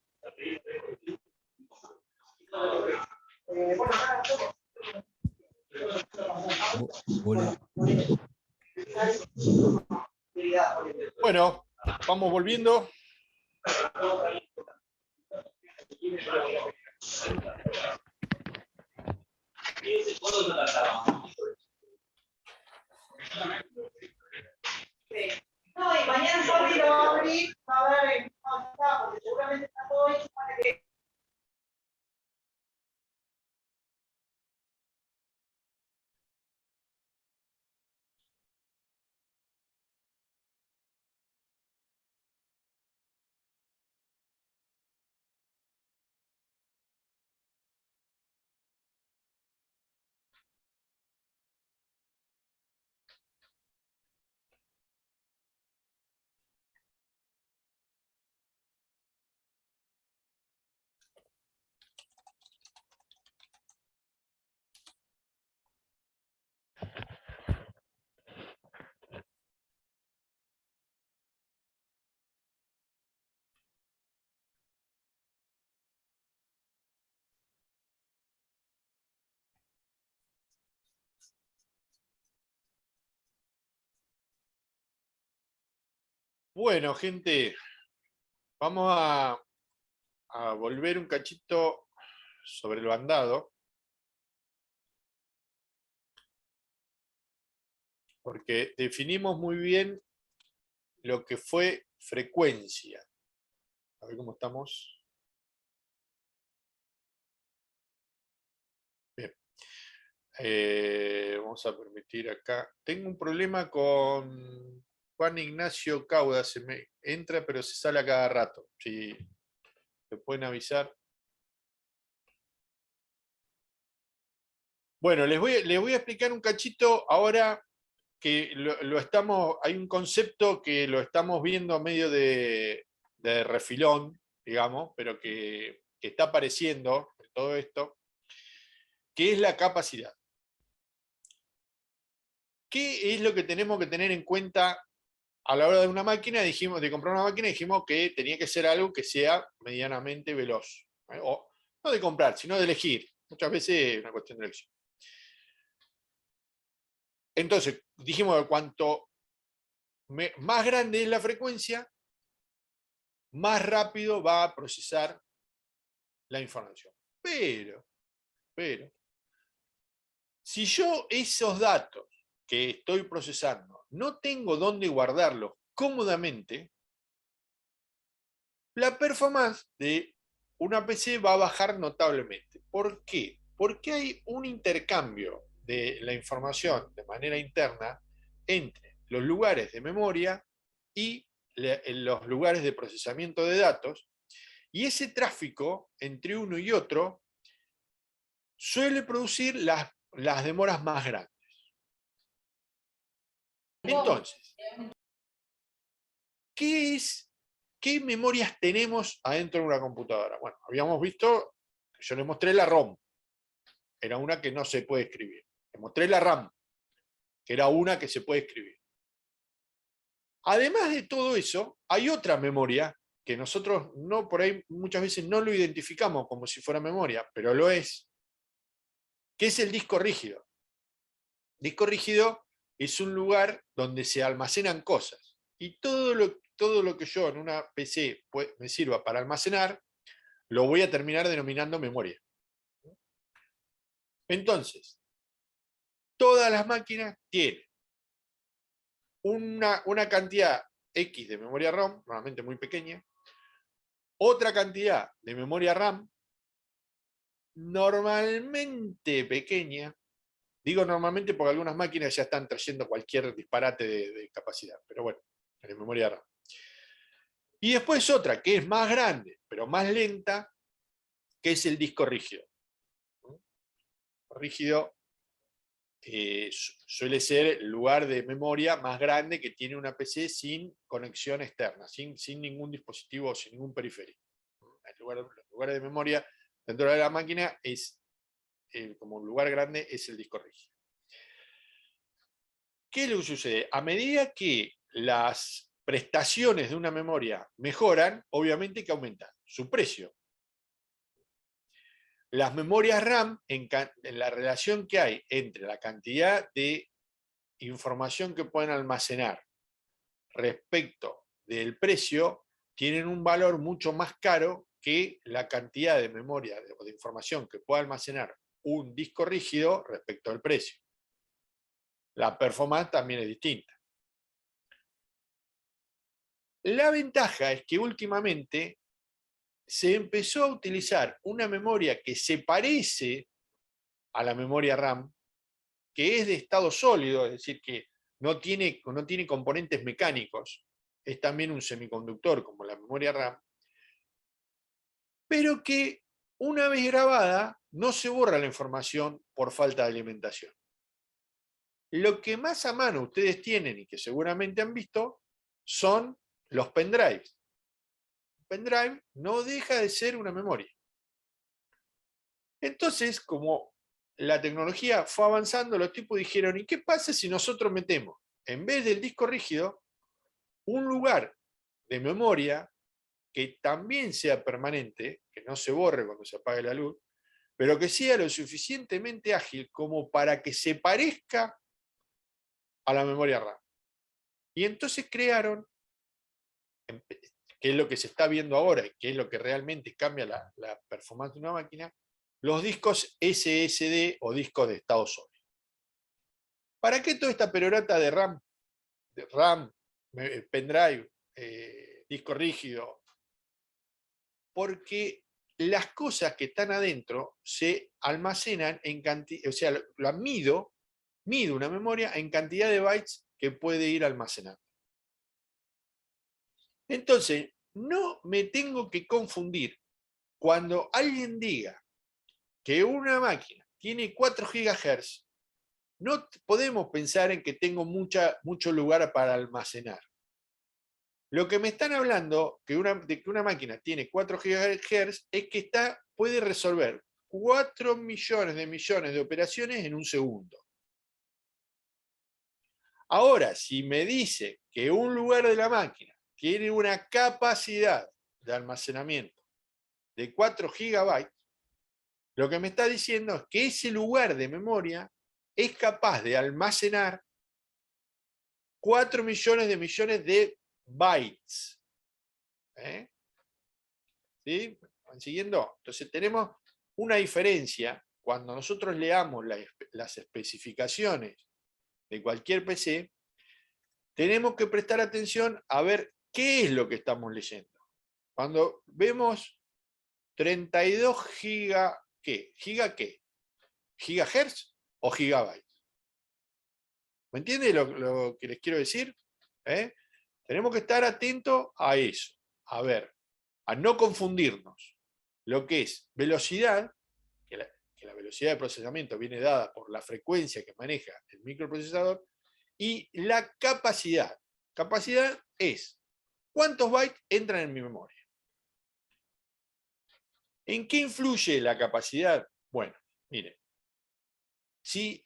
Bueno, vamos volviendo. No, y mañana Jordi lo va a abrir, va a ver en dónde está, porque seguramente está todo hecho para que. Bueno, gente, vamos a volver un cachito sobre el bandado. Porque definimos muy bien lo que fue frecuencia. A ver cómo estamos. Bien. Vamos a permitir acá. Tengo un problema con Juan Ignacio Cauda. Se me entra, pero se sale a cada rato. Si me pueden avisar. Bueno, les voy a explicar un cachito ahora que hay un concepto que lo estamos viendo a medio de refilón, digamos, pero que está apareciendo en todo esto, que es la capacidad. ¿Qué es lo que tenemos que tener en cuenta a la hora de una máquina? De comprar una máquina, dijimos que tenía que ser algo que sea medianamente veloz. O no de comprar, sino de elegir. Muchas veces es una cuestión de elección. Entonces, dijimos que cuanto más grande es la frecuencia, más rápido va a procesar la información. Pero, si yo esos datos que estoy procesando no tengo dónde guardarlos cómodamente, la performance de una PC va a bajar notablemente. ¿Por qué? Porque hay un intercambio de la información de manera interna entre los lugares de memoria y los lugares de procesamiento de datos, y ese tráfico entre uno y otro suele producir las demoras más grandes. Entonces, ¿qué memorias tenemos adentro de una computadora? Bueno, habíamos visto, yo les mostré la ROM, era una que no se puede escribir. Les mostré la RAM, que era una que se puede escribir. Además de todo eso, hay otra memoria que nosotros por ahí muchas veces no lo identificamos como si fuera memoria, pero lo es, que es el disco rígido. Disco rígido es un lugar donde se almacenan cosas, y todo lo que yo en una PC me sirva para almacenar, lo voy a terminar denominando memoria. Entonces, todas las máquinas tienen una cantidad X de memoria ROM, normalmente muy pequeña, otra cantidad de memoria RAM, normalmente pequeña. Digo normalmente porque algunas máquinas ya están trayendo cualquier disparate de capacidad, pero bueno, en memoria RAM. Y después otra que es más grande, pero más lenta, que es el disco rígido. Rígido suele ser el lugar de memoria más grande que tiene una PC sin conexión externa, sin ningún dispositivo, sin ningún periférico. El lugar de memoria dentro de la máquina es, como un lugar grande, es el disco rígido. ¿Qué es lo que sucede? A medida que las prestaciones de una memoria mejoran, obviamente que aumentan su precio. Las memorias RAM, en la relación que hay entre la cantidad de información que pueden almacenar respecto del precio, tienen un valor mucho más caro que la cantidad de memoria o de información que puede almacenar un disco rígido respecto al precio. La performance también es distinta. La ventaja es que últimamente se empezó a utilizar una memoria que se parece a la memoria RAM, que es de estado sólido, es decir, que no tiene componentes mecánicos, es también un semiconductor como la memoria RAM, pero que una vez grabada no se borra la información por falta de alimentación. Lo que más a mano ustedes tienen y que seguramente han visto son los pendrives. Un pendrive no deja de ser una memoria. Entonces, como la tecnología fue avanzando, los tipos dijeron, ¿y qué pasa si nosotros metemos, en vez del disco rígido, un lugar de memoria que también sea permanente, que no se borre cuando se apague la luz, pero que sea lo suficientemente ágil como para que se parezca a la memoria RAM? Y entonces crearon, que es lo que se está viendo ahora, y que es lo que realmente cambia la performance de una máquina, los discos SSD o discos de estado sólido. ¿Para qué toda esta perorata de RAM, pendrive, disco rígido? Porque las cosas que están adentro se almacenan en cantidad, o sea, mido una memoria en cantidad de bytes que puede ir almacenando. Entonces, no me tengo que confundir cuando alguien diga que una máquina tiene 4 GHz, no podemos pensar en que tengo mucho lugar para almacenar. Lo que me están hablando de que una máquina tiene 4 GHz es que puede resolver 4 millones de operaciones en un segundo. Ahora, si me dice que un lugar de la máquina tiene una capacidad de almacenamiento de 4 GB, lo que me está diciendo es que ese lugar de memoria es capaz de almacenar 4 millones de bytes. ¿Sí? ¿Van siguiendo? Entonces tenemos una diferencia cuando nosotros leamos las especificaciones de cualquier PC, tenemos que prestar atención a ver qué es lo que estamos leyendo. Cuando vemos 32 giga, ¿qué? ¿Giga qué? ¿Gigahertz o gigabytes? ¿Me entiende lo que les quiero decir? Tenemos que estar atentos a eso, a ver, a no confundirnos lo que es velocidad, que la velocidad de procesamiento viene dada por la frecuencia que maneja el microprocesador, y la capacidad. Capacidad es cuántos bytes entran en mi memoria. ¿En qué influye la capacidad? Bueno, miren, si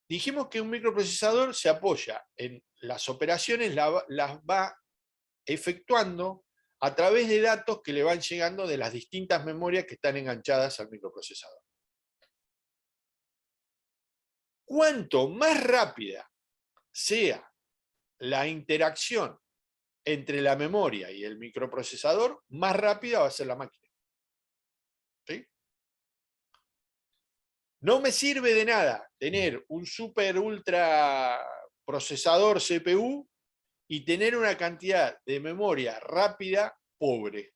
dijimos que un microprocesador se apoya en las operaciones, las va efectuando a través de datos que le van llegando de las distintas memorias que están enganchadas al microprocesador. Cuanto más rápida sea la interacción entre la memoria y el microprocesador, más rápida va a ser la máquina. ¿Sí? No me sirve de nada tener un super ultra procesador CPU y tener una cantidad de memoria rápida pobre.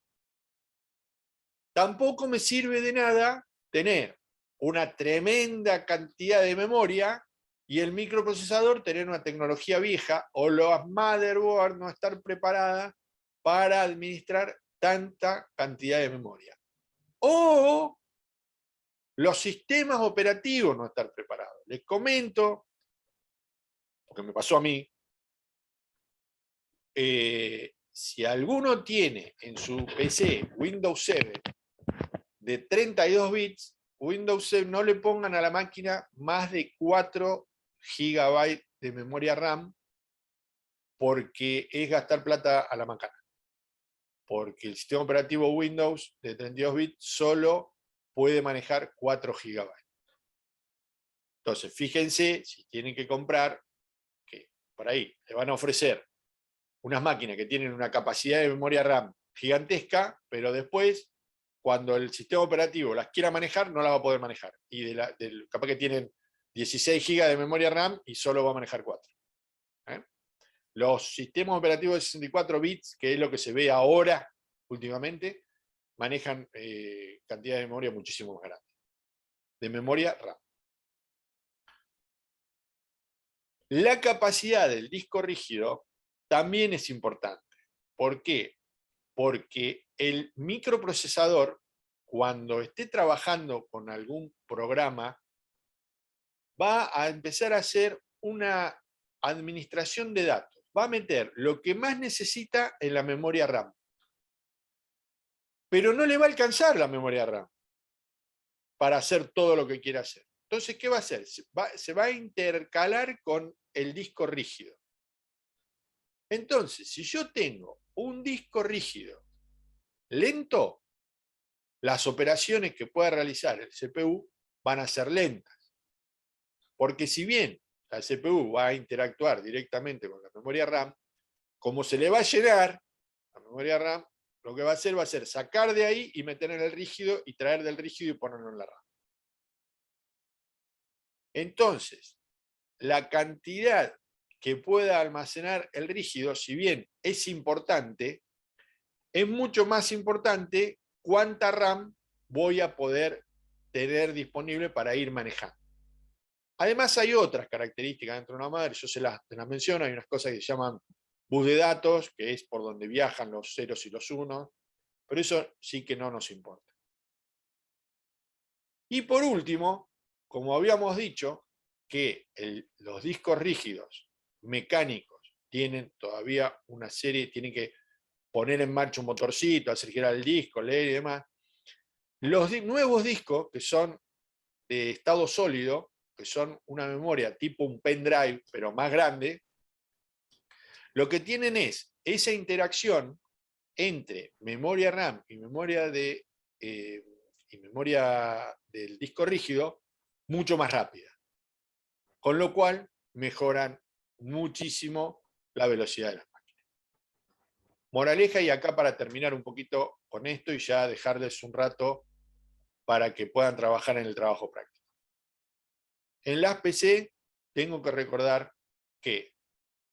Tampoco me sirve de nada tener una tremenda cantidad de memoria y el microprocesador tener una tecnología vieja o las motherboard no estar preparadas para administrar tanta cantidad de memoria. O Los sistemas operativos no están preparados. Les comento, porque me pasó a mí, si alguno tiene en su PC Windows 7 de 32 bits, Windows 7 no le pongan a la máquina más de 4 GB de memoria RAM, porque es gastar plata a la macana. Porque el sistema operativo Windows de 32 bits solo puede manejar 4 GB. Entonces, fíjense si tienen que comprar, que por ahí le van a ofrecer unas máquinas que tienen una capacidad de memoria RAM gigantesca, pero después, cuando el sistema operativo las quiera manejar, no las va a poder manejar. Y capaz que tienen 16 GB de memoria RAM y solo va a manejar 4. Los sistemas operativos de 64 bits, que es lo que se ve ahora últimamente, manejan cantidades de memoria muchísimo más grandes. De memoria RAM. La capacidad del disco rígido también es importante. ¿Por qué? Porque el microprocesador, cuando esté trabajando con algún programa, va a empezar a hacer una administración de datos. Va a meter lo que más necesita en la memoria RAM. Pero no le va a alcanzar la memoria RAM para hacer todo lo que quiera hacer. Entonces, ¿qué va a hacer? Se va a intercalar con el disco rígido. Entonces, si yo tengo un disco rígido lento, las operaciones que pueda realizar el CPU van a ser lentas. Porque si bien la CPU va a interactuar directamente con la memoria RAM, como se le va a llenar la memoria RAM, lo que va a hacer sacar de ahí y meter en el rígido y traer del rígido y ponerlo en la RAM. Entonces, la cantidad que pueda almacenar el rígido, si bien es importante, es mucho más importante cuánta RAM voy a poder tener disponible para ir manejando. Además hay otras características dentro de una madre, yo se las menciono, hay unas cosas que se llaman bus de datos, que es por donde viajan los ceros y los unos, pero eso sí que no nos importa. Y por último, como habíamos dicho, que los discos rígidos mecánicos tienen todavía una serie, tienen que poner en marcha un motorcito, hacer girar el disco, leer y demás. Los nuevos discos, que son de estado sólido, que son una memoria tipo un pendrive, pero más grande, lo que tienen es esa interacción entre memoria RAM y memoria del disco rígido mucho más rápida. Con lo cual mejoran muchísimo la velocidad de las máquinas. Moraleja, y acá para terminar un poquito con esto y ya dejarles un rato para que puedan trabajar en el trabajo práctico. En las PC tengo que recordar que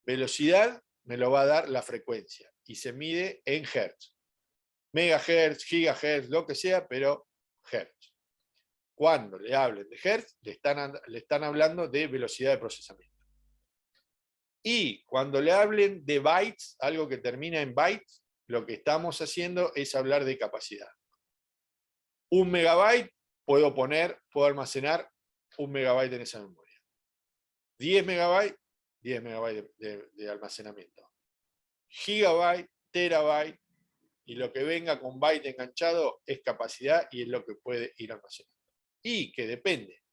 velocidad me lo va a dar la frecuencia y se mide en hertz. Megahertz, gigahertz, lo que sea, pero hertz. Cuando le hablen de hertz, le están hablando de velocidad de procesamiento. Y cuando le hablen de bytes, algo que termina en bytes, lo que estamos haciendo es hablar de capacidad. 1 megabyte puedo almacenar 1 megabyte en esa memoria. 10 megabytes, 10 megabytes de almacenamiento. Gigabyte, terabyte, y lo que venga con byte enganchado es capacidad y es lo que puede ir almacenando. Y que depende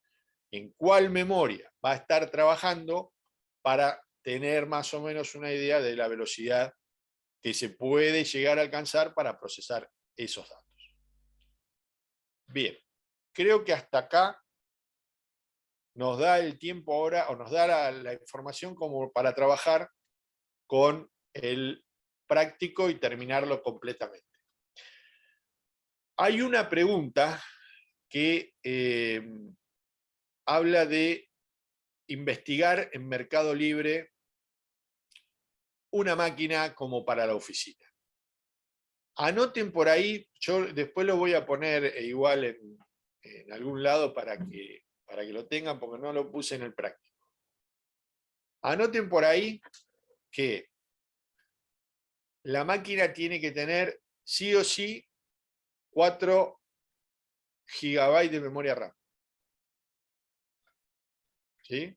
en cuál memoria va a estar trabajando para tener más o menos una idea de la velocidad que se puede llegar a alcanzar para procesar esos datos. Bien, creo que hasta acá nos da el tiempo ahora, o nos da la información como para trabajar con el práctico y terminarlo completamente. Hay una pregunta que habla de investigar en Mercado Libre una máquina como para la oficina. Anoten por ahí, yo después lo voy a poner igual en algún lado para que lo tengan, porque no lo puse en el práctico. Anoten por ahí que la máquina tiene que tener sí o sí 4 GB de memoria RAM. ¿sí?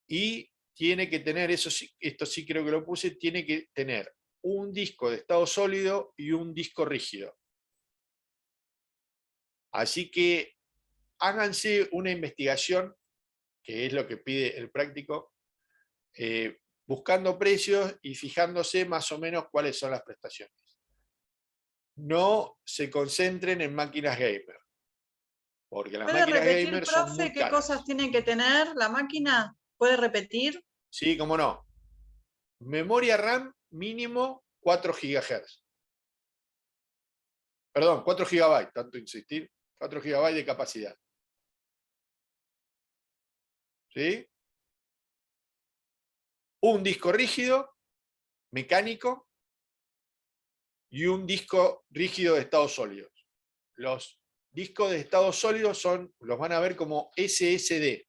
Y tiene que tener, eso sí, esto sí creo que lo puse, tiene que tener un disco de estado sólido y un disco rígido. Así que háganse una investigación, que es lo que pide el práctico, buscando precios y fijándose más o menos cuáles son las prestaciones. No se concentren en máquinas gamer, porque las ¿Puede máquinas repetir, gamer son muy profe, qué caras. cosas tiene que tener la máquina? ¿Puede repetir? Sí, cómo no. Memoria RAM mínimo 4 GHz. Perdón, 4 GB, tanto insistir. 4 GB de capacidad. ¿Sí? Un disco rígido, mecánico, y un disco rígido de estado sólido. Los discos de estado sólido los van a ver como SSD.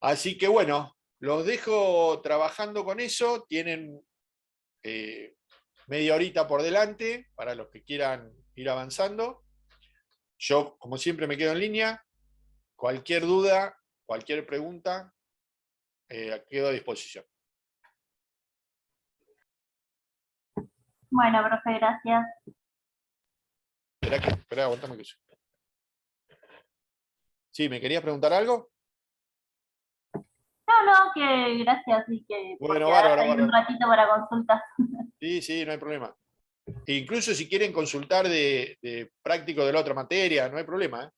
Así que bueno, los dejo trabajando con eso. Tienen media horita por delante para los que quieran ir avanzando. Yo, como siempre, me quedo en línea. Cualquier duda, cualquier pregunta, quedo a disposición. Bueno, profe, gracias. Espera, aguantame que yo. Sí, ¿me querías preguntar algo? No, que gracias y que por Bueno, quedarte bárbaro, ahí un bárbaro. ratito para consultas. Sí, no hay problema. E incluso si quieren consultar de práctico de la otra materia, no hay problema, ¿eh?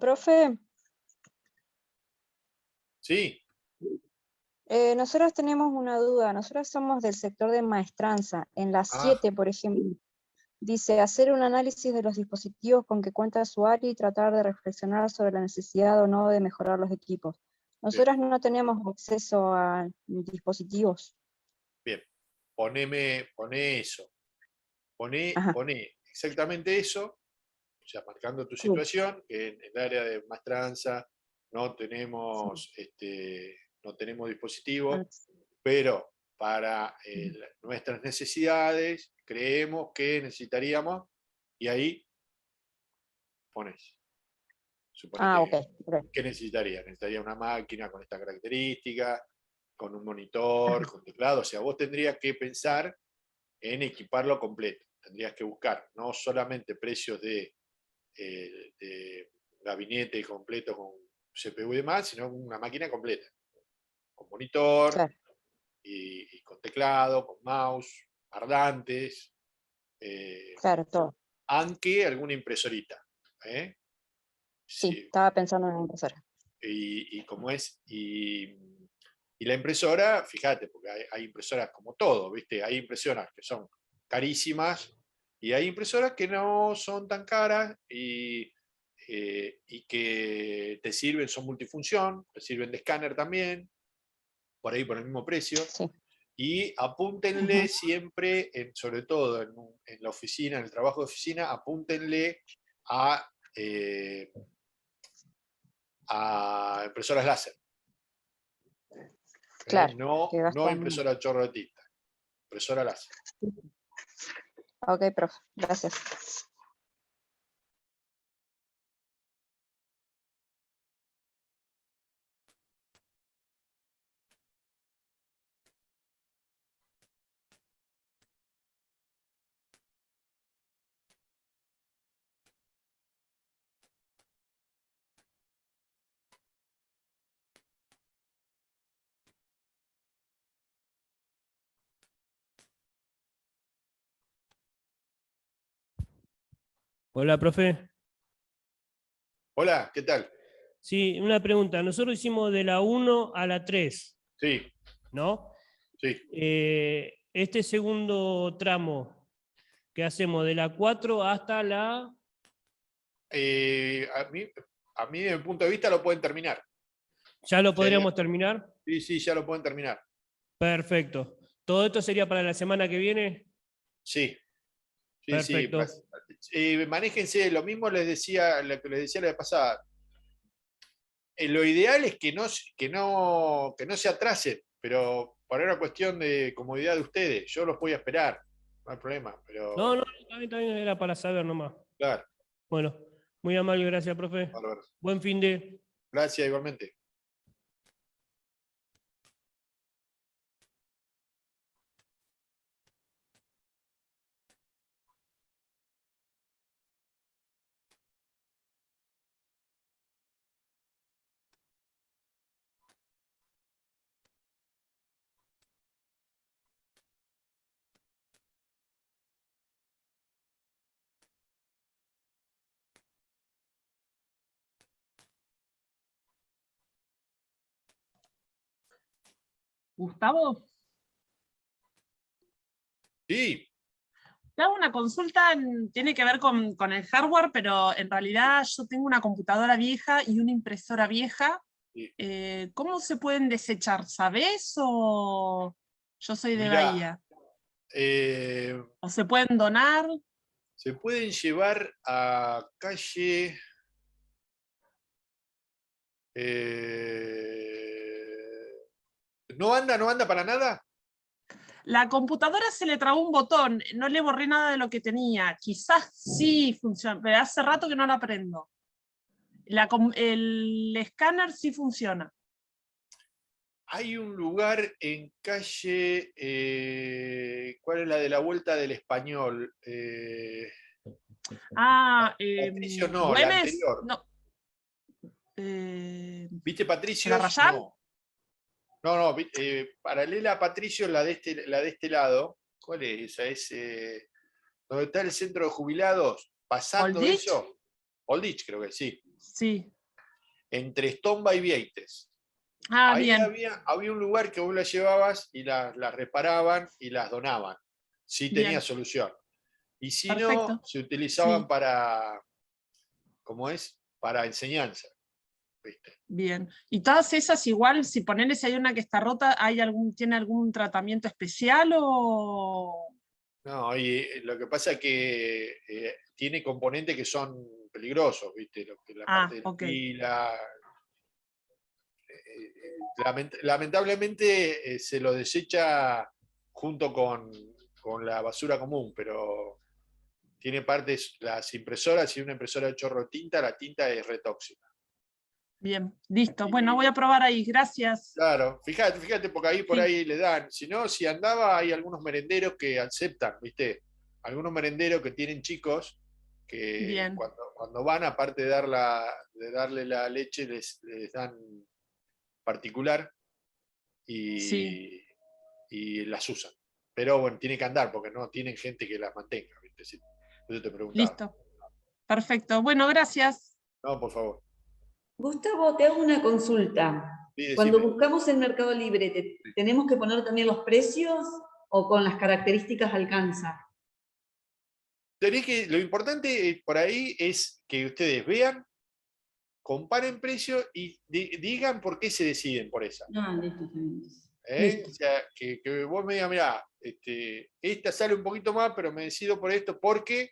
Profe, Sí. nosotros tenemos una duda. Nosotros somos del sector de maestranza. En la 7, por ejemplo, dice hacer un análisis de los dispositivos con que cuenta su área y tratar de reflexionar sobre la necesidad o no de mejorar los equipos. Nosotros no tenemos acceso a dispositivos. Bien. Poné eso. Poné exactamente eso. O sea, marcando tu situación, que en el área de maestranza no tenemos, no tenemos dispositivos, pero para nuestras necesidades creemos que necesitaríamos, y ahí pones. ¿Qué necesitaría? Necesitaría una máquina con esta característica, con un monitor, con teclado. O sea, vos tendrías que pensar en equiparlo completo. Tendrías que buscar no solamente precios de gabinete completo con CPU y demás, sino una máquina completa, con monitor y con teclado, con mouse, parlantes, Todo. aunque alguna impresorita. Sí, estaba pensando en una impresora. Y como es, y la impresora, fíjate, porque hay impresoras como todo, ¿viste? Hay impresoras que son carísimas y hay impresoras que no son tan caras y que te sirven, son multifunción, te sirven de escáner también, por ahí por el mismo precio. Y apúntenle siempre, sobre todo en la oficina, en el trabajo de oficina, apúntenle a impresoras láser. No impresora chorro de tinta, impresora láser. Ok, profe, gracias. Hola, profe. Hola, ¿qué tal? Sí, una pregunta. Nosotros hicimos de la 1 a la 3, Sí, ¿no? sí. Este segundo tramo, ¿qué hacemos? De la 4 hasta la... A mí, desde mi punto de vista, lo pueden terminar. ¿Ya lo Sí. podríamos terminar? Sí, sí, ya lo pueden terminar. Perfecto. ¿Todo esto sería para la semana que viene? Sí. Sí, Perfecto. sí. Manéjense, lo mismo les decía, lo que les decía la vez pasada. Lo ideal es que no se atrasen, pero por una cuestión de comodidad de ustedes, yo los voy a esperar, no hay problema, pero No, no, también era para saber nomás. claro, Bueno, muy amable, gracias, profe. bárbaro. Buen fin de... Gracias igualmente. Gustavo, Sí, te hago una consulta, tiene que ver con el hardware, pero en realidad yo tengo una computadora vieja y una impresora vieja. sí. ¿Cómo se pueden desechar? ¿Sabés o yo soy de Mirá, Bahía? eh, ¿O se pueden donar? se pueden llevar a calle. ¿No anda para nada? La computadora se le trabó un botón, no le borré nada de lo que tenía. Quizás sí funciona, pero hace rato que no la prendo. El escáner sí funciona. Hay un lugar en calle, ¿cuál es la de la Vuelta del Español? Patricio no, la Güemes, anterior. no. ¿Viste Patricio? ¿Garrayán? No. No, paralela a Patricio, la de este lado. ¿Cuál es esa? Es donde está el centro de jubilados. Pasando ¿Oldrich? eso. Oldrich, creo que sí. Sí. Entre Estomba y Vieites. Ah, Ahí bien. había un lugar que vos las llevabas y las reparaban y las donaban. Si tenía Bien. solución. Y si Perfecto. no, se utilizaban Sí. para, ¿cómo es? Para enseñanza. ¿Viste? Bien. Y todas esas igual, si ponerles hay una que está rota, ¿tiene algún tratamiento especial o...? No, y lo que pasa es que tiene componentes que son peligrosos, ¿viste? La parte de la Ok. pila. Lamentablemente se lo desecha junto con la basura común, pero tiene partes, las impresoras, si una impresora de chorro de tinta, la tinta es retóxica. Bien, listo. Bueno, voy a probar ahí. Gracias. Claro, fíjate, porque ahí por Sí. ahí le dan. Si no, si andaba, hay algunos merenderos que aceptan, ¿viste? Algunos merenderos que tienen chicos que Bien. cuando van, aparte de darle la leche, les dan particular Sí. y las usan. Pero bueno, tiene que andar porque no tienen gente que las mantenga, ¿viste? Sí, eso te preguntaba. Listo. Perfecto. Bueno, gracias. No, por favor. Gustavo, te hago una consulta. Sí, Cuando decime. buscamos en Mercado Libre, ¿tenemos que poner también los precios o con las características alcanza? Lo importante por ahí es que ustedes vean, comparen precios y digan por qué se deciden por esa. Ah, listo, está bien. O sea, que vos me digas, mirá, esta sale un poquito más, pero me decido por esto porque.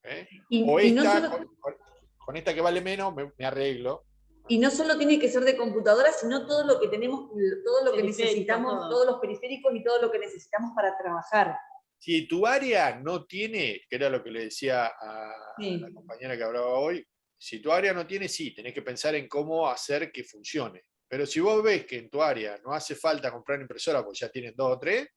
O Y no esta, solo, con esta que vale menos, me arreglo. y no solo tiene que ser de computadora, sino todo lo que tenemos, todo lo que Periféricos, necesitamos, todo. todos los periféricos y todo lo que necesitamos para trabajar. Si tu área no tiene, que era lo que le decía a la compañera que hablaba hoy, si tu área no tiene, sí, tenés que pensar en cómo hacer que funcione. Pero si vos ves que en tu área no hace falta comprar impresora porque ya tienen 2 o 3,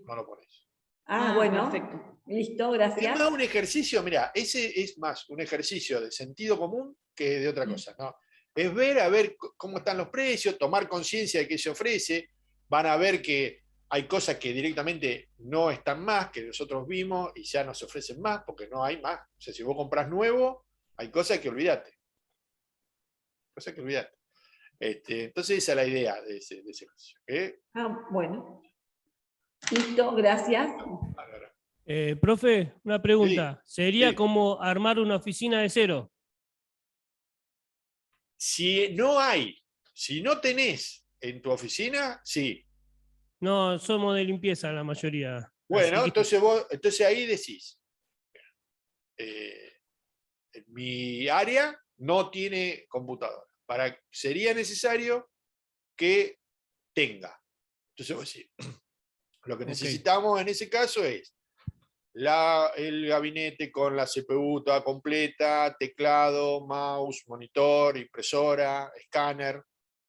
no lo pones. Bueno, perfecto. listo, Es gracias. más un ejercicio, mira, ese es más un ejercicio de sentido común que de otra cosa, ¿no? Es ver a ver cómo están los precios, tomar conciencia de qué se ofrece, van a ver que hay cosas que directamente no están más, que nosotros vimos y ya no se ofrecen más, porque no hay más. O sea, si vos compras nuevo, hay cosas que olvidate. Cosas que olvidate. Entonces esa es la idea de ese ejercicio. Bueno. Listo, gracias. Profe, una pregunta. ¿Sería sí. como armar una oficina de cero? Si no hay, si no tenés en tu oficina, sí. No, somos de limpieza la mayoría. Bueno, Así que- entonces ahí decís, mi área no tiene computadora. Sería necesario que tenga. Entonces vos decís, lo que necesitamos en ese caso es el gabinete con la CPU toda completa, teclado, mouse, monitor, impresora, escáner,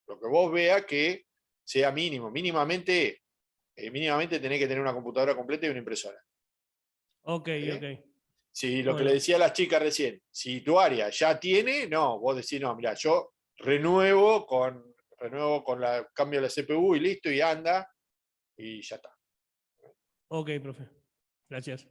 lo que vos veas que sea mínimo. Mínimamente tenés que tener una computadora completa y una impresora. Ok, ok. Si lo que Bueno. le decía a las chicas recién, si tu área ya tiene, no, vos decís, no, mira, yo renuevo con cambio la CPU y listo, y anda, y ya está. Ok, profe. Gracias.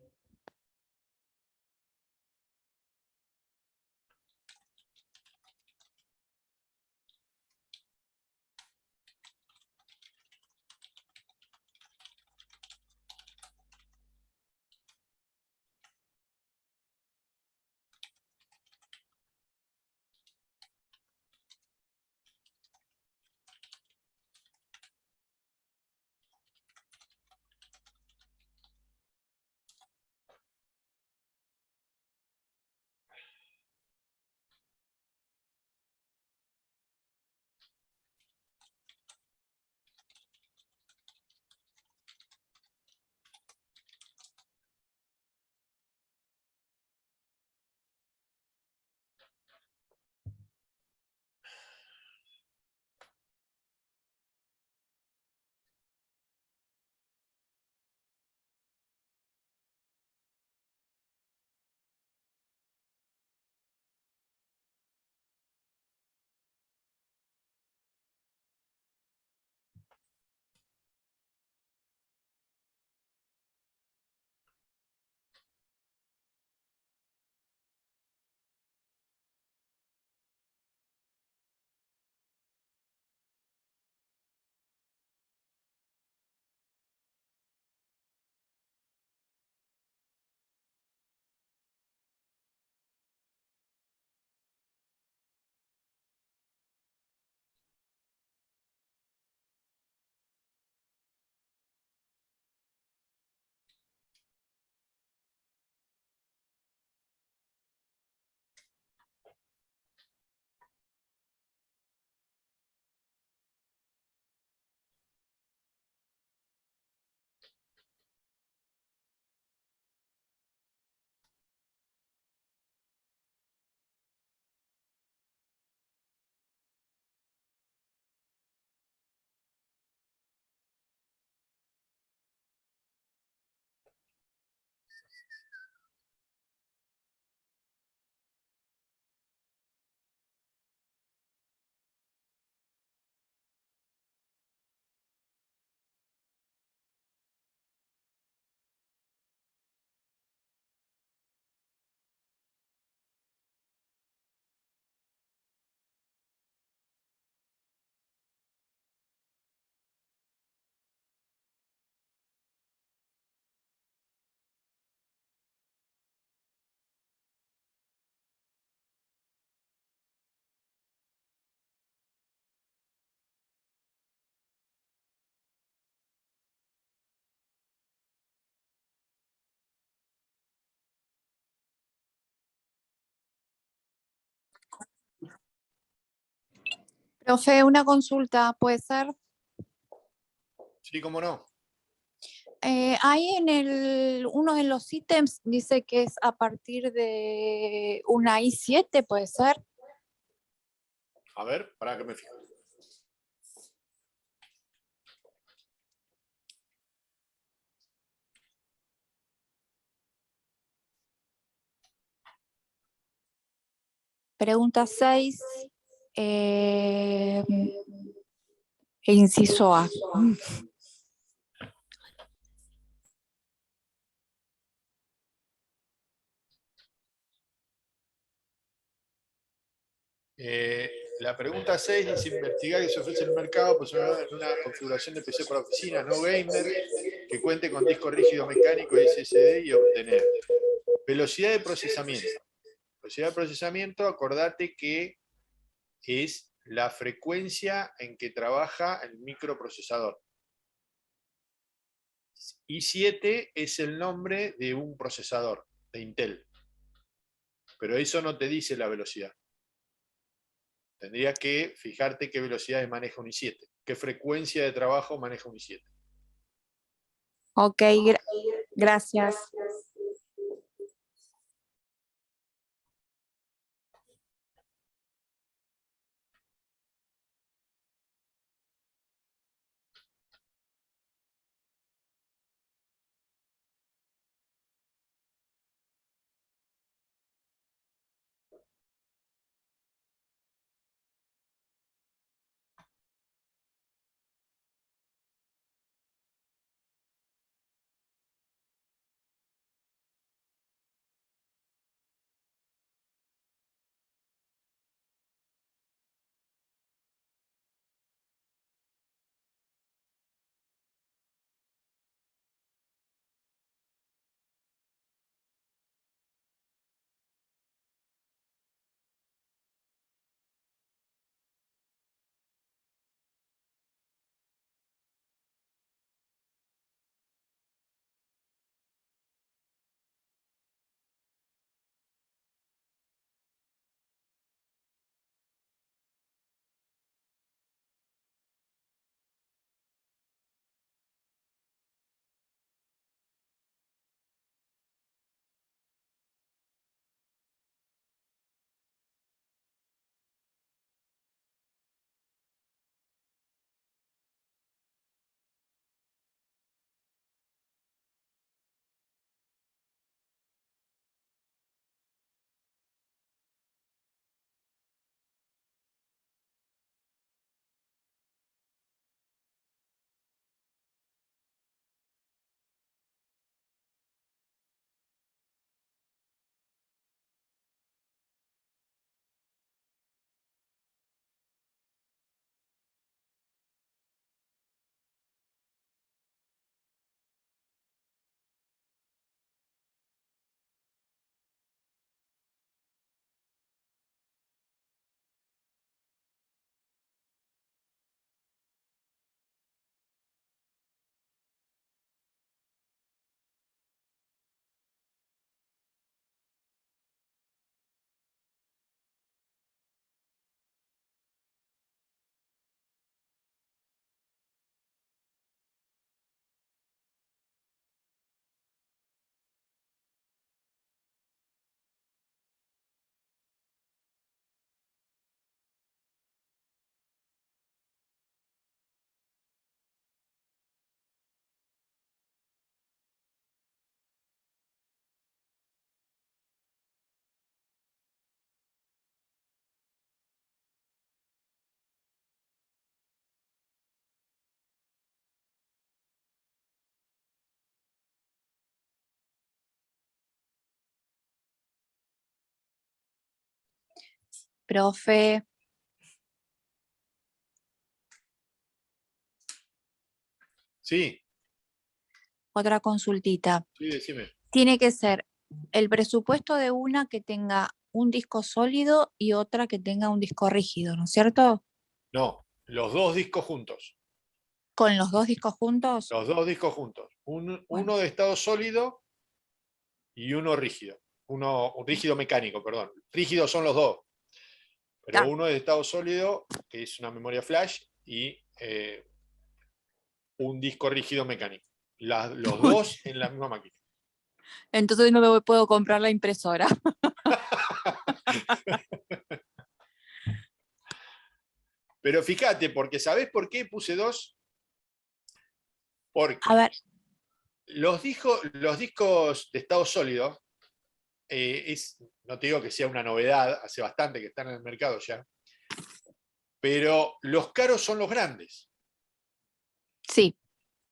Profe, una consulta, ¿puede ser? Sí, cómo no. Ahí en uno de los ítems dice que es a partir de una i7, ¿puede ser? A ver, para que me fijo. Pregunta 6, inciso A. La pregunta 6 dice investigar que se ofrece en el mercado pues, en una configuración de PC para oficina no gamer que cuente con disco rígido mecánico y SSD y obtener velocidad de procesamiento. Velocidad de procesamiento, acordate que es la frecuencia en que trabaja el microprocesador. i7 es el nombre de un procesador de Intel, pero eso no te dice la velocidad. Tendrías que fijarte qué velocidades maneja un i7, qué frecuencia de trabajo maneja un i7. Ok, gracias. Profe, Sí, otra consultita. sí, decime. Tiene que ser el presupuesto de una que tenga un disco sólido y otra que tenga un disco rígido, ¿no es cierto? No, los dos discos juntos. Con los dos discos juntos. Los dos discos juntos. Uno de estado sólido y uno rígido. Un rígido mecánico, perdón. Rígidos son los dos. Pero uno de estado sólido, que es una memoria flash, y un disco rígido mecánico. Los dos en la misma máquina. Entonces no me puedo comprar la impresora. Pero fíjate, porque ¿sabés por qué puse dos? Porque A ver. los discos de estado sólido, no te digo que sea una novedad, hace bastante que están en el mercado ya, pero los caros son los grandes. Sí,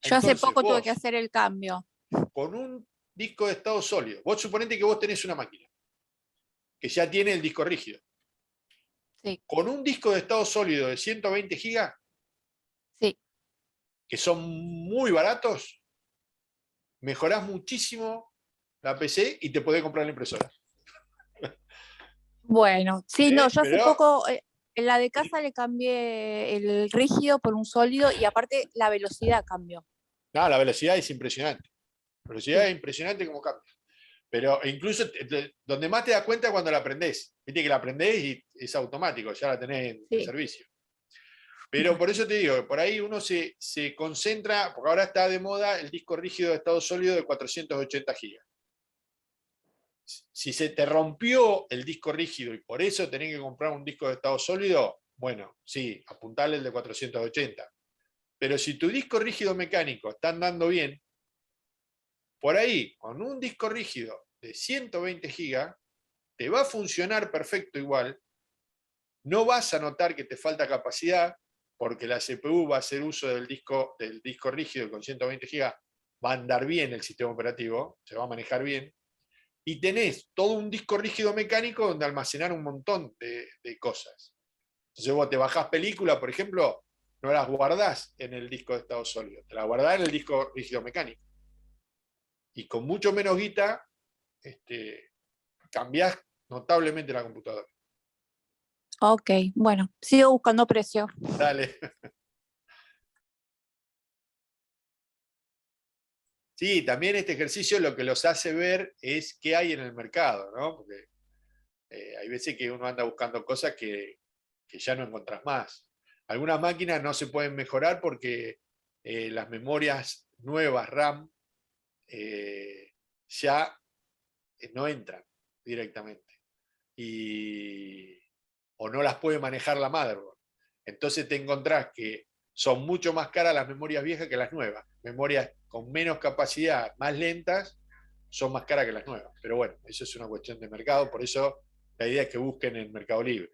yo hace Entonces, poco tuve vos, que hacer el cambio. con un disco de estado sólido, vos suponete que vos tenés una máquina que ya tiene el disco rígido. Sí. Con un disco de estado sólido de 120 gigas, Sí. que son muy baratos, mejorás muchísimo la PC y te podés comprar la impresora. Bueno, sí, no, yo hace Pero poco en la de casa le cambié el rígido por un sólido y aparte la velocidad cambió. no, la velocidad es impresionante. La velocidad es impresionante como cambia. Pero incluso donde más te das cuenta es cuando la aprendés. Viste que la aprendés y es automático, ya la tenés en servicio. Pero por eso te digo, que por ahí uno se concentra, porque ahora está de moda el disco rígido de estado sólido de 480 gigas. Si se te rompió el disco rígido y por eso tenés que comprar un disco de estado sólido, bueno, sí, apuntale el de 480. Pero si tu disco rígido mecánico está andando bien, por ahí, con un disco rígido de 120 gigas, te va a funcionar perfecto igual. No vas a notar que te falta capacidad, porque la CPU va a hacer uso del disco rígido con 120 gigas, va a andar bien el sistema operativo, se va a manejar bien, y tenés todo un disco rígido mecánico donde almacenar un montón de cosas. Entonces vos te bajás películas, por ejemplo, no las guardás en el disco de estado sólido, te las guardás en el disco rígido mecánico. Y con mucho menos guita, cambiás notablemente la computadora. Ok, bueno, sigo buscando precio. Dale. Sí, también este ejercicio lo que los hace ver es qué hay en el mercado, ¿no? Porque hay veces que uno anda buscando cosas que ya no encontrás más. Algunas máquinas no se pueden mejorar porque las memorias nuevas RAM ya no entran directamente. O no las puede manejar la motherboard. Entonces te encontrás que son mucho más caras las memorias viejas que las nuevas. Memorias con menos capacidad, más lentas, son más caras que las nuevas. Pero bueno, eso es una cuestión de mercado, por eso la idea es que busquen en Mercado Libre.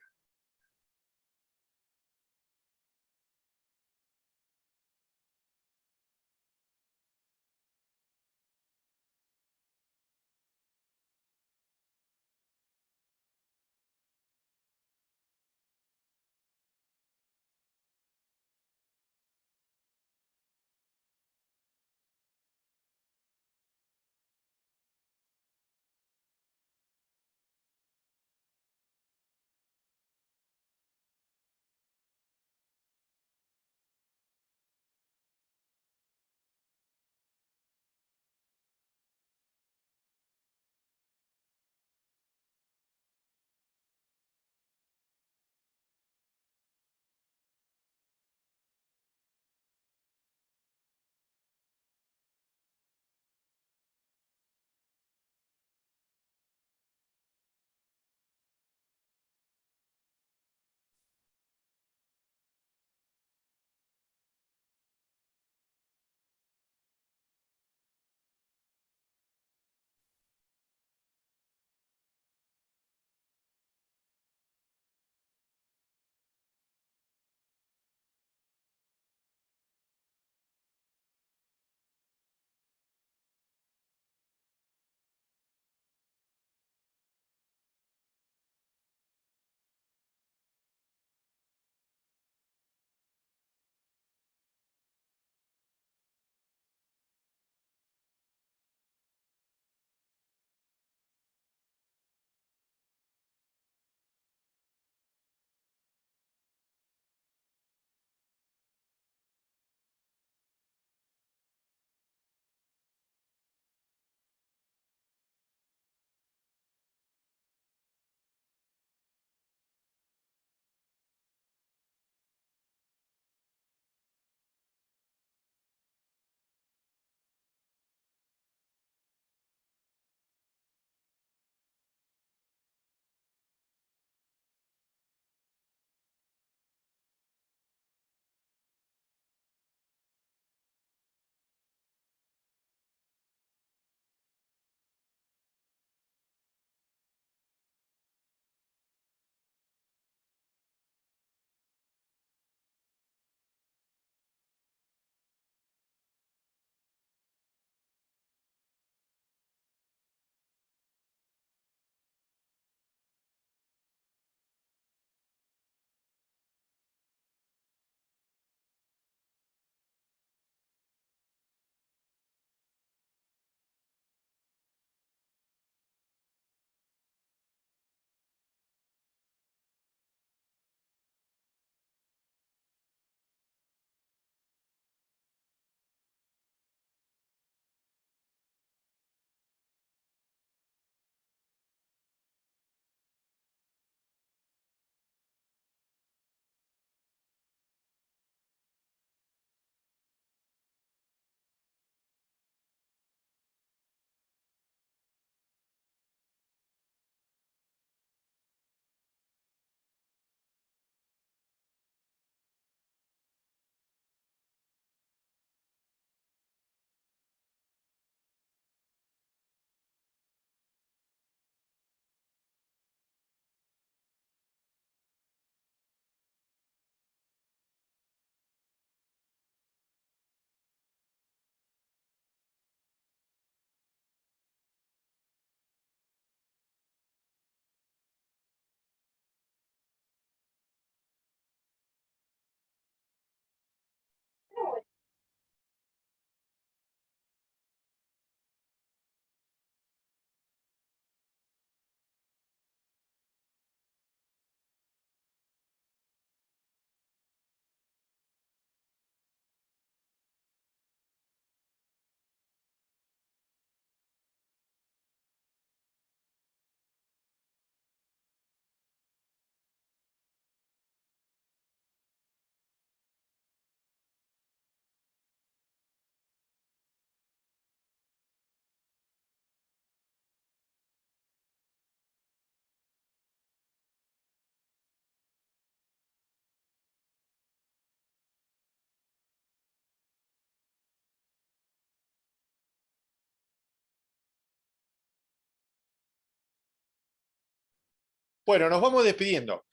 Bueno, nos vamos despidiendo.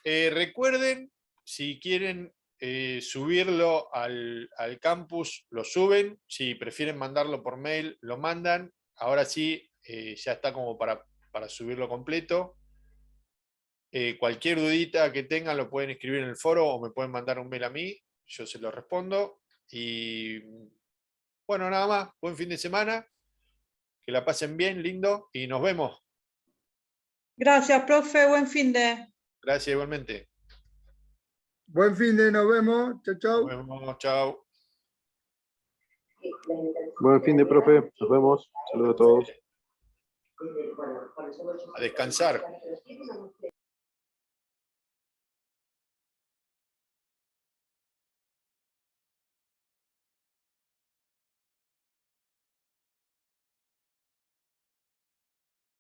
Recuerden, si quieren subirlo al campus, lo suben. Si prefieren mandarlo por mail, lo mandan. Ahora sí, ya está como para subirlo completo. Cualquier dudita que tengan lo pueden escribir en el foro o me pueden mandar un mail a mí. Yo se lo respondo. Y bueno, nada más. Buen fin de semana. Que la pasen bien, lindo. Y nos vemos. Gracias, profe. Buen fin de. Gracias igualmente. Buen fin de, nos vemos. Chau, chau. Nos vemos, chao. Buen fin de, profe. Nos vemos. Saludos a todos. A descansar.